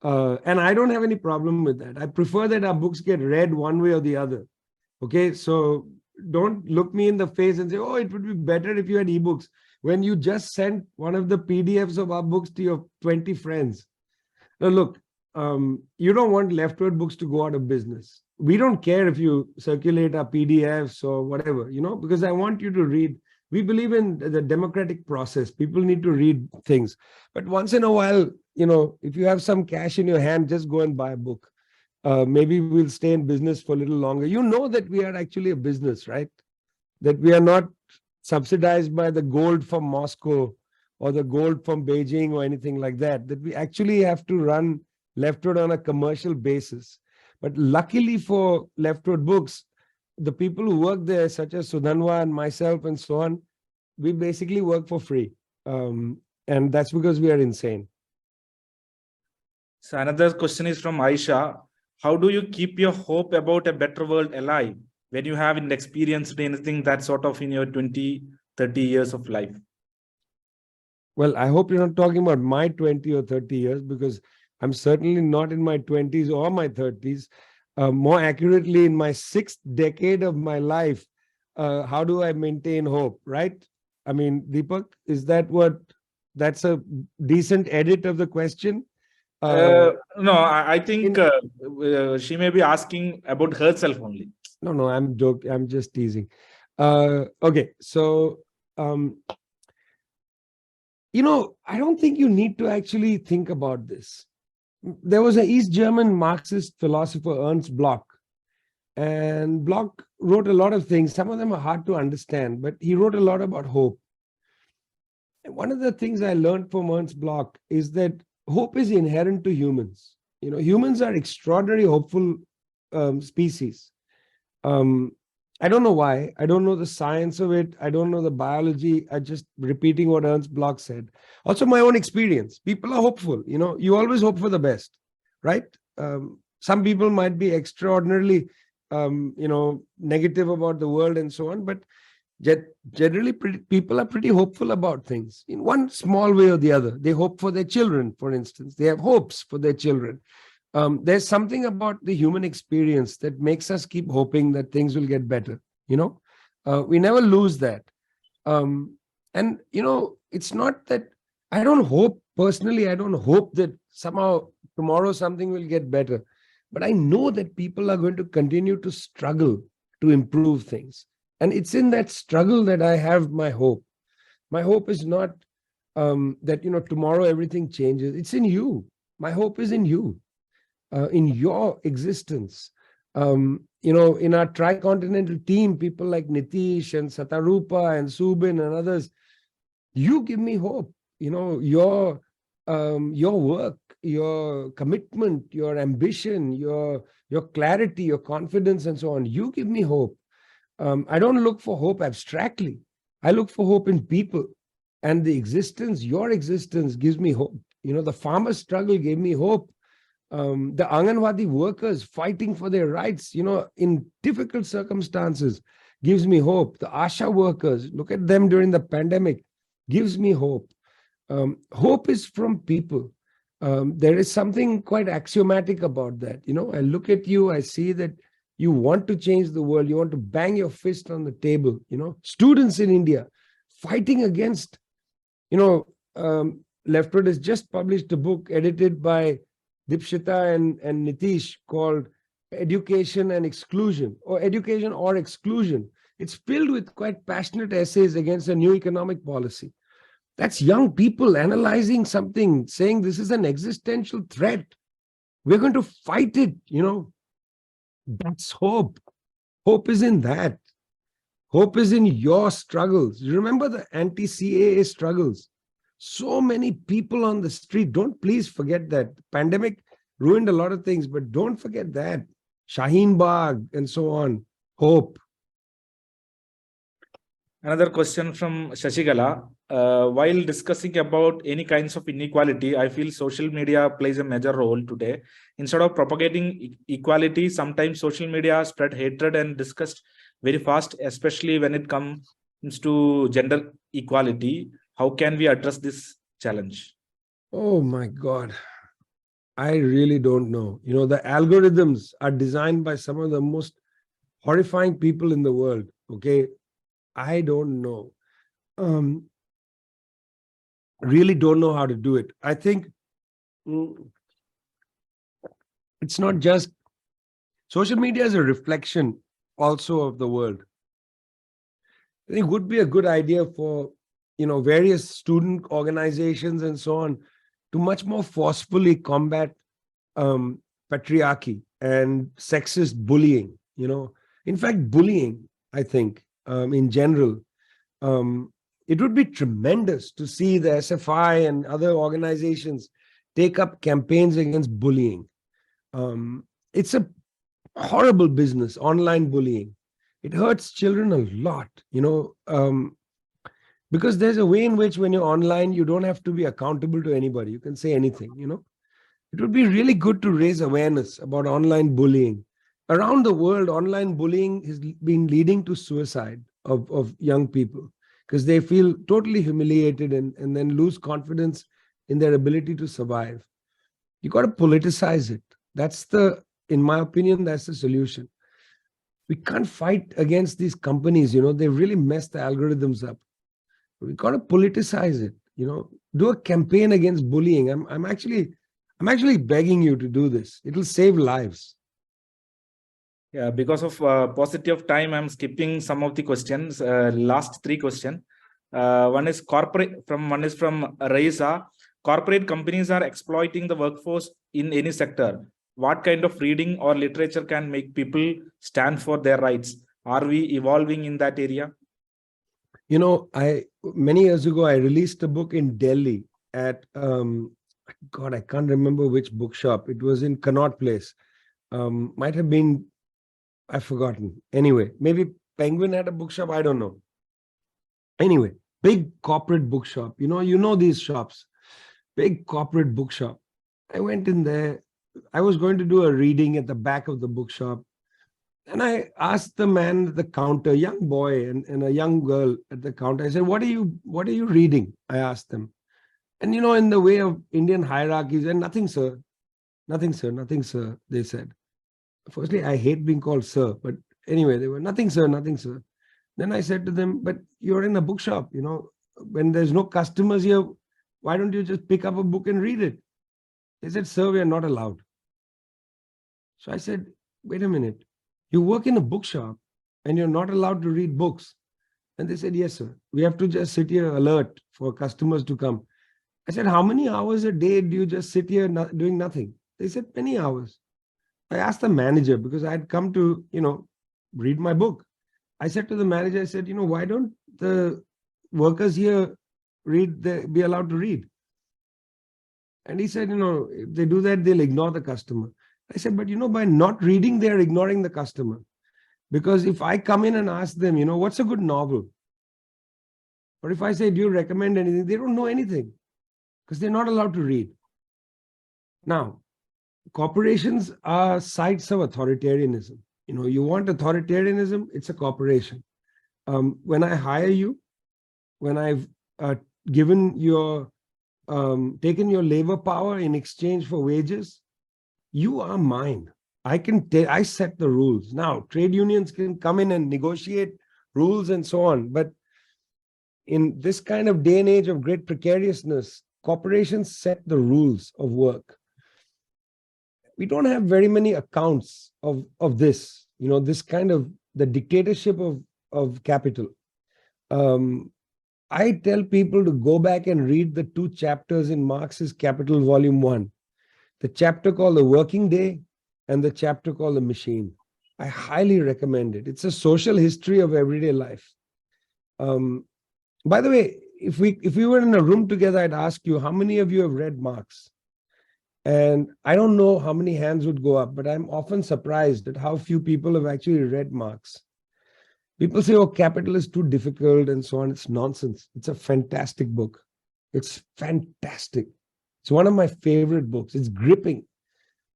and I don't have any problem with that. I prefer that our books get read one way or the other. Okay, so don't look me in the face and say, oh, it would be better if you had ebooks, when you just sent one of the PDFs of our books to your 20 friends. Now, look, you don't want leftward books to go out of business. We don't care if you circulate our PDFs or whatever, because I want you to read. We believe in the democratic process. People need to read things. But once in a while, if you have some cash in your hand, just go and buy a book. Maybe we'll stay in business for a little longer. You know that we are actually a business, right? That we are not subsidized by the gold from Moscow or the gold from Beijing or anything like that, that we actually have to run leftward on a commercial basis. But luckily for leftward books, the people who work there, such as Sudhanwa and myself and so on, we basically work for free. And that's because we are insane. So another question is from Aisha. How do you keep your hope about a better world alive when you haven't experienced anything that sort of in your 20, 30 years of life? Well, I hope you're not talking about my 20 or 30 years, because I'm certainly not in my 20s or my 30s. More accurately, in my 6th decade of my life, how do I maintain hope, right? I mean, Deepak, is that that's a decent edit of the question? No, I think she may be asking about herself only. No, I'm joking. I'm just teasing. Okay, so, I don't think you need to actually think about this. There was an East German Marxist philosopher, Ernst Bloch, and Bloch wrote a lot of things. Some of them are hard to understand, but he wrote a lot about hope. And one of the things I learned from Ernst Bloch is that hope is inherent to humans. Humans are extraordinarily hopeful species. I don't know why. I don't know the science of it. I don't know the biology. I'm just repeating what Ernst Bloch said. Also, my own experience. People are hopeful. You always hope for the best, right? Some people might be extraordinarily, negative about the world and so on, but generally people are pretty hopeful about things in one small way or the other. They hope for their children, for instance. They have hopes for their children. There's something about the human experience that makes us keep hoping that things will get better. We never lose that. And it's not that I don't hope personally. I don't hope that somehow tomorrow something will get better, but I know that people are going to continue to struggle to improve things. And it's in that struggle that I have my hope. My hope is not that, tomorrow everything changes. It's in you. My hope is in you. In your existence. In our tricontinental team, people like Nitish and Satarupa and Subin and others, you give me hope. Your work, your commitment, your ambition, your clarity, your confidence, and so on. You give me hope. I don't look for hope abstractly. I look for hope in people, and the existence, your existence, gives me hope. The farmer's struggle gave me hope. The Anganwadi workers fighting for their rights, in difficult circumstances, gives me hope. The Asha workers, look at them during the pandemic, gives me hope. Hope is from people. There is something quite axiomatic about that. I look at you, I see that you want to change the world. You want to bang your fist on the table. Students in India fighting against, Leftward has just published a book edited by Dipshita and Nitish called Education and Exclusion, or Education or Exclusion. It's filled with quite passionate essays against a new economic policy. That's young people analyzing something, saying this is an existential threat. We're going to fight it, That's hope. Hope is in that. Hope is in your struggles. You remember the anti-CAA struggles? So many people on the street. Don't please forget that. The pandemic ruined a lot of things, but don't forget that. Shaheen Bagh and so on. Hope. Another question from Shashigala. While discussing about any kinds of inequality, I feel social media plays a major role today. Instead of propagating equality, sometimes social media spread hatred and discussed very fast, especially when it comes to gender equality. How can we address this challenge? Oh my God. I really don't know. The algorithms are designed by some of the most horrifying people in the world. Okay. I don't know. Really don't know how to do it. I think it's not just social media is a reflection also of the world. I think it would be a good idea for various student organizations and so on to much more forcefully combat patriarchy and sexist bullying. In fact, bullying, I think, in general, it would be tremendous to see the SFI and other organizations take up campaigns against bullying. It's a horrible business, online bullying. It hurts children a lot, because there's a way in which when you're online, you don't have to be accountable to anybody. You can say anything, It would be really good to raise awareness about online bullying. Around the world, online bullying has been leading to suicide of young people because they feel totally humiliated and then lose confidence in their ability to survive. You got to politicize it. In my opinion, that's the solution. We can't fight against these companies, they really mess the algorithms up. We got to politicize it, do a campaign against bullying. I'm actually begging you to do this. It'll save lives. Yeah, because of paucity of time, I'm skipping some of the questions. Last three questions. One is from Raisa. Corporate companies are exploiting the workforce in any sector. What kind of reading or literature can make people stand for their rights? Are we evolving in that area? Many years ago, I released a book in Delhi at, God, I can't remember which bookshop. It was in Connaught Place. Might have been, I've forgotten. Anyway, maybe Penguin had a bookshop. I don't know. Anyway, big corporate bookshop. You know these shops. Big corporate bookshop. I went in there. I was going to do a reading at the back of the bookshop. And I asked the man at the counter, young boy and a young girl at the counter, I said, what are you reading? I asked them. And in the way of Indian hierarchies, and nothing, sir. Nothing, sir. Nothing, sir, they said. Firstly, I hate being called sir, but anyway, they were nothing, sir, nothing, sir. Then I said to them, but you're in a bookshop, when there's no customers here, why don't you just pick up a book and read it? They said, sir, we are not allowed. So I said, wait a minute. You work in a bookshop and you're not allowed to read books. And they said, yes, sir. We have to just sit here alert for customers to come. I said, how many hours a day do you just sit here doing nothing? They said, many hours. I asked the manager because I had come to, read my book. I said to the manager, I said, why don't the workers here be allowed to read? And he said, if they do that, they'll ignore the customer. I said, but by not reading, they're ignoring the customer. Because if I come in and ask them, what's a good novel? Or if I say, do you recommend anything? They don't know anything because they're not allowed to read. Now, corporations are sites of authoritarianism. You want authoritarianism, it's a corporation. When I hire you, when I've given your taken your labor power in exchange for wages, you are mine. I set the rules. Now, trade unions can come in and negotiate rules and so on, but in this kind of day and age of great precariousness, corporations set the rules of work. We don't have very many accounts of this, this kind of the dictatorship of capital. I tell people to go back and read the 2 chapters in Marx's Capital, Volume 1, the chapter called The Working Day and the chapter called The Machine. I highly recommend it. It's a social history of everyday life. By the way, if we were in a room together, I'd ask you, how many of you have read Marx? And I don't know how many hands would go up, but I'm often surprised at how few people have actually read Marx. People say, oh, Capital is too difficult and so on. It's nonsense. It's a fantastic book. It's fantastic. It's one of my favorite books. It's gripping,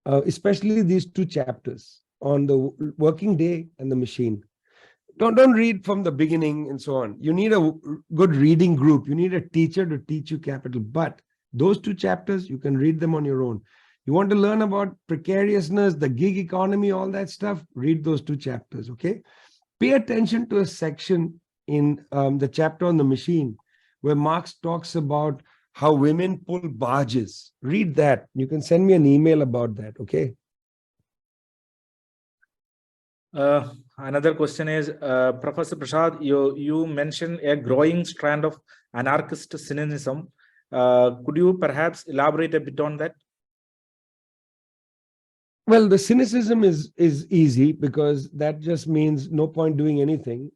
especially these 2 chapters on the working day and the machine. Don't read from the beginning and so on. You need a good reading group. You need a teacher to teach you Capital. But those 2 chapters, you can read them on your own. You want to learn about precariousness, the gig economy, all that stuff, read those 2 chapters, okay? Pay attention to a section in the chapter on the machine where Marx talks about how women pull barges. Read that. You can send me an email about that, okay? Another question is, Professor Prasad, you mentioned a growing strand of anarchist cynicism. Could you perhaps elaborate a bit on that? Well, the cynicism is easy because that just means no point doing anything.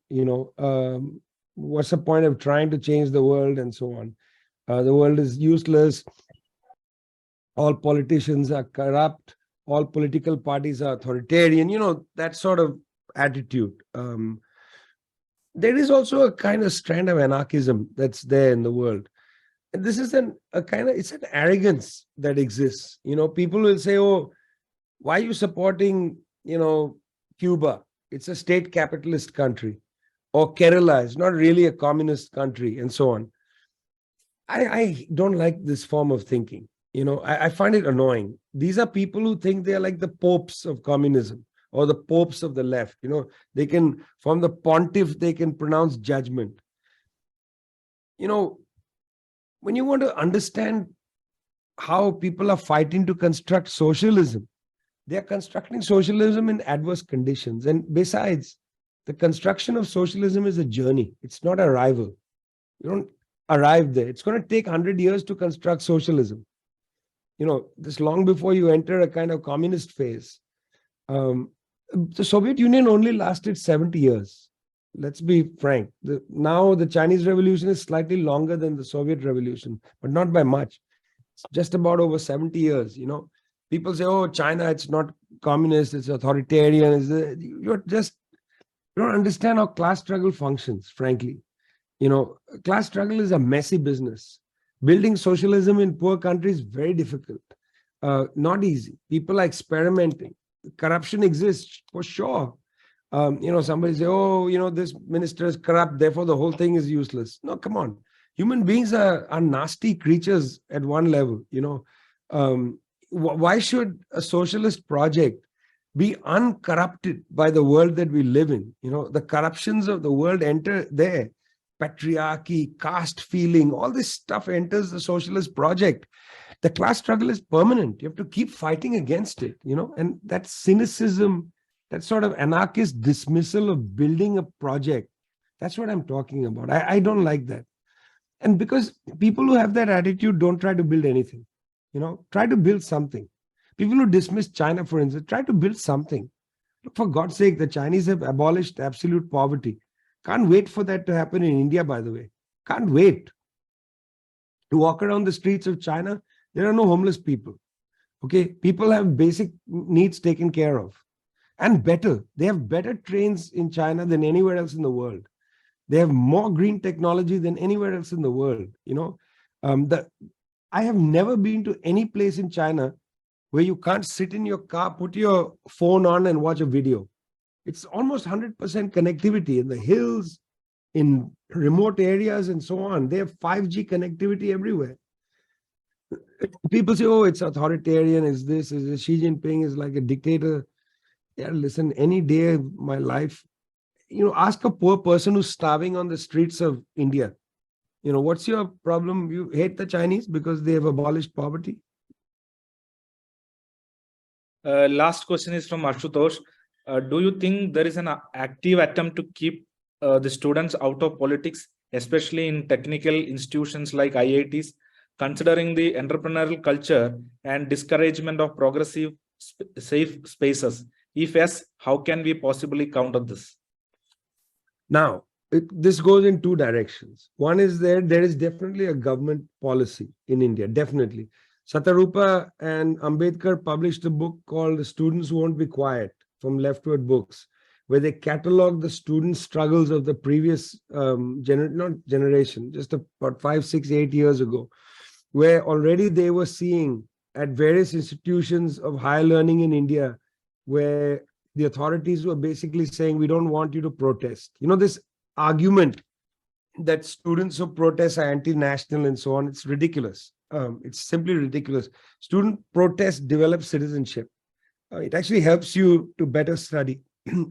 What's the point of trying to change the world and so on? The world is useless. All politicians are corrupt. All political parties are authoritarian. That sort of attitude. There is also a kind of strand of anarchism that's there in the world. And this is it's an arrogance that exists. People will say, oh, why are you supporting, Cuba? It's a state capitalist country. Or Kerala is not really a communist country and so on. I don't like this form of thinking. I find it annoying. These are people who think they're like the popes of communism or the popes of the left. They can, from the pontiff, they can pronounce judgment. When you want to understand how people are fighting to construct socialism, they are constructing socialism in adverse conditions. And besides, the construction of socialism is a journey. It's not arrival. You don't arrive there. It's going to take 100 years to construct socialism. This long before you enter a kind of communist phase. The Soviet Union only lasted 70 years. Let's be frank. Now the Chinese Revolution is slightly longer than the Soviet Revolution, but not by much. It's just about over 70 years, People say, oh, China, it's not communist, it's authoritarian. You don't understand how class struggle functions, frankly. Class struggle is a messy business. Building socialism in poor countries is very difficult. Not easy. People are experimenting. Corruption exists for sure. Somebody say, oh, this minister is corrupt, therefore the whole thing is useless. No, come on. Human beings are nasty creatures at one level, Why should a socialist project be uncorrupted by the world that we live in? The corruptions of the world enter there. Patriarchy, caste feeling, all this stuff enters the socialist project. The class struggle is permanent. You have to keep fighting against it, and that cynicism, that sort of anarchist dismissal of building a project, that's what I'm talking about. I don't like that. And because people who have that attitude don't try to build anything. Try to build something. People who dismiss China, for instance, try to build something. Look, for God's sake, the Chinese have abolished absolute poverty. Can't wait for that to happen in India, by the way. Can't wait. To walk around the streets of China, there are no homeless people. Okay, people have basic needs taken care of. And better. They have better trains in China than anywhere else in the world. They have more green technology than anywhere else in the world. I have never been to any place in China where you can't sit in your car, put your phone on and watch a video. It's almost 100% connectivity in the hills, in remote areas and so on. They have 5G connectivity everywhere. People say, oh, it's authoritarian, is this, is this, Xi Jinping is like a dictator. Yeah, listen, any day of my life, ask a poor person who's starving on the streets of India, what's your problem? You hate the Chinese because they have abolished poverty? Last question is from Ashutosh. Do you think there is an active attempt to keep the students out of politics, especially in technical institutions like IITs, considering the entrepreneurial culture and discouragement of progressive, safe spaces? If yes, how can we possibly counter this? Now, this goes in two directions. One is there is definitely a government policy in India, definitely. Satarupa and Ambedkar published a book called The Students Who Won't Be Quiet from Leftward Books, where they catalog the student struggles of the previous generation, just about 5, 6, 8 years ago, where already they were seeing at various institutions of higher learning in India, where the authorities were basically saying, we don't want you to protest. This argument that students who protest are anti-national and so on, it's ridiculous. It's simply ridiculous. Student protest develops citizenship. It actually helps you to better study.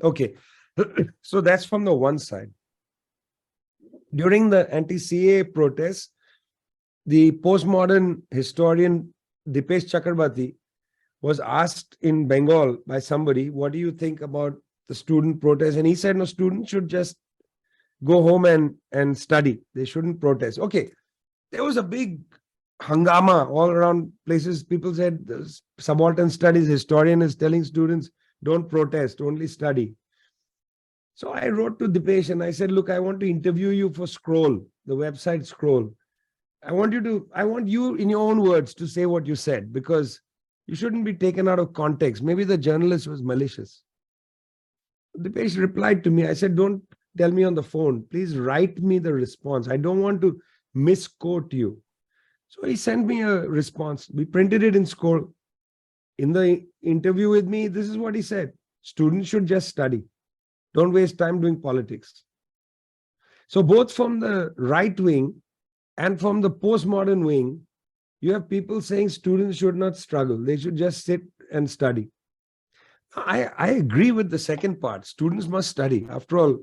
Okay, so that's from the one side. During the anti-CAA protests, the postmodern historian Dipesh Chakrabarti was asked in Bengal by somebody, what do you think about the student protest? And he said, no, students should just go home and study. They shouldn't protest. Okay, there was a big hangama all around places. People said, the subaltern studies historian is telling students, don't protest, only study. So I wrote to Dipesh and I said, look, I want to interview you for Scroll, the website Scroll. I want you in your own words to say what you said, because you shouldn't be taken out of context. Maybe the journalist was malicious. Dipesh replied to me. I said, don't tell me on the phone. Please write me the response. I don't want to misquote you. So he sent me a response. We printed it in Scroll. In the interview with me, this is what he said. Students should just study. Don't waste time doing politics. So both from the right wing and from the postmodern wing, you have people saying students should not struggle. They should just sit and study. I agree with the second part. Students must study. After all,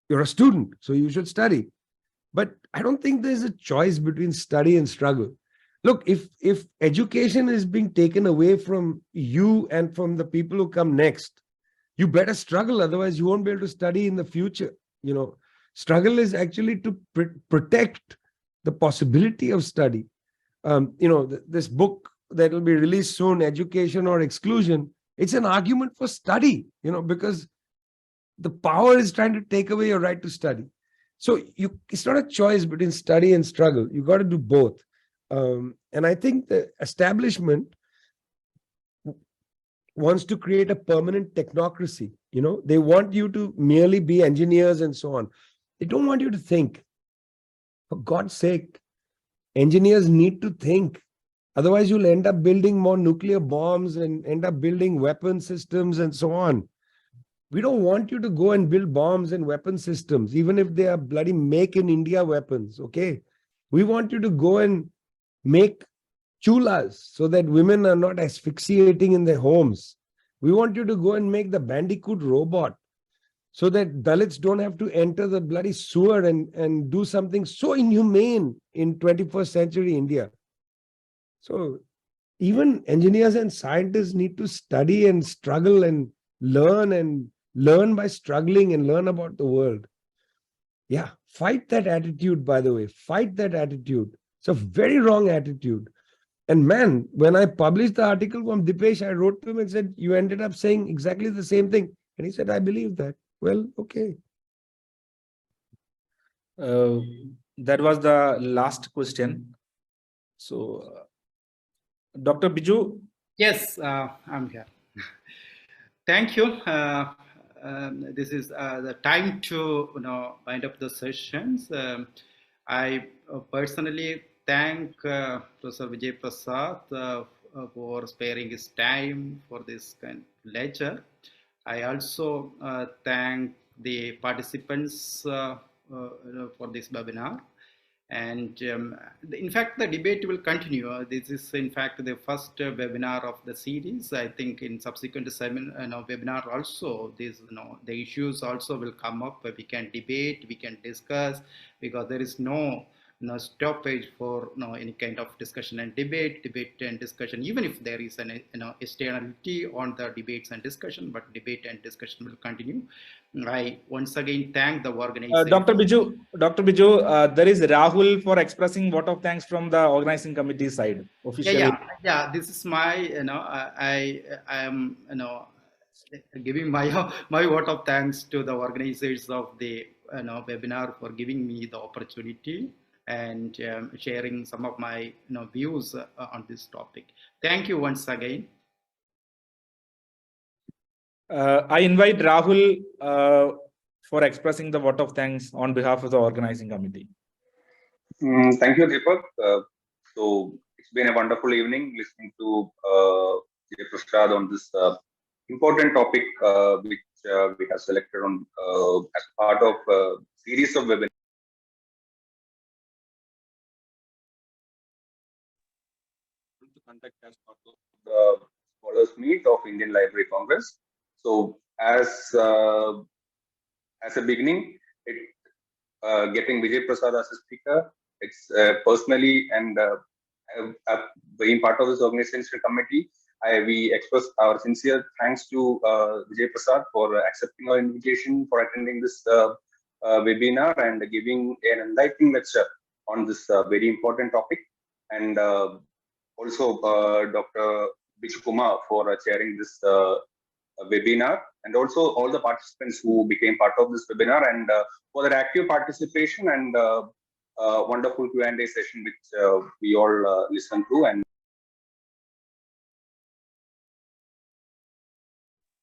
you're a student, so you should study. But I don't think there's a choice between study and struggle. Look, if education is being taken away from you and from the people who come next, you better struggle. Otherwise, you won't be able to study in the future. Struggle is actually to protect the possibility of study. This book that will be released soon, Education or Exclusion, it's an argument for study, because the power is trying to take away your right to study. So it's not a choice between study and struggle. You got to do both. And I think the establishment wants to create a permanent technocracy. They want you to merely be engineers and so on. They don't want you to think. For God's sake, engineers need to think. Otherwise, you'll end up building more nuclear bombs and end up building weapon systems and so on. We don't want you to go and build bombs and weapon systems, even if they are bloody make in India weapons, okay? We want you to go and make chulas so that women are not asphyxiating in their homes. We want you to go and make the Bandicoot robot so that Dalits don't have to enter the bloody sewer and do something so inhumane in 21st century India. So even engineers and scientists need to study and struggle and learn by struggling and learn about the world. Yeah, fight that attitude, by the way. Fight that attitude. It's a very wrong attitude. And man, when I published the article from Dipesh, I wrote to him and said, you ended up saying exactly the same thing. And he said, I believe that. Well, okay. That was the last question. So, Dr. Biju. Yes, I'm here. Thank you. This is the time to wind up the sessions. I personally thank Professor Vijay Prasad for sparing his time for this kind of lecture. I also thank the participants for this webinar. And in fact, the debate will continue. This is, in fact, the first webinar of the series. I think in subsequent webinar also, the issues also will come up. We can debate, we can discuss, because there is no stoppage for any kind of discussion and debate and discussion. Even if there is an externality on the debates and discussion, but debate and discussion will continue. I once again thank the organization. Dr. Biju, there is Rahul for expressing vote of thanks from the organizing committee side officially. Yeah. This is my, I am, giving my vote of thanks to the organizers of the webinar for giving me the opportunity and sharing some of my views on this topic. Thank you once again. I invite Rahul for expressing the vote of thanks on behalf of the organizing committee. Thank you, Deepak. So it's been a wonderful evening listening to Vijay Prasad on this important topic which we have selected on as part of a series of webinars to conduct as part of the Scholars Meet of Indian Library Congress. So as a beginning, getting Vijay Prasad as a speaker, it's personally and being part of this organizational committee, we express our sincere thanks to Vijay Prasad for accepting our invitation for attending this webinar and giving an enlightening lecture on this very important topic. And also Dr. Biju Kumar for chairing this webinar, and also all the participants who became part of this webinar, and for their active participation and wonderful Q&A session which we all listened to. And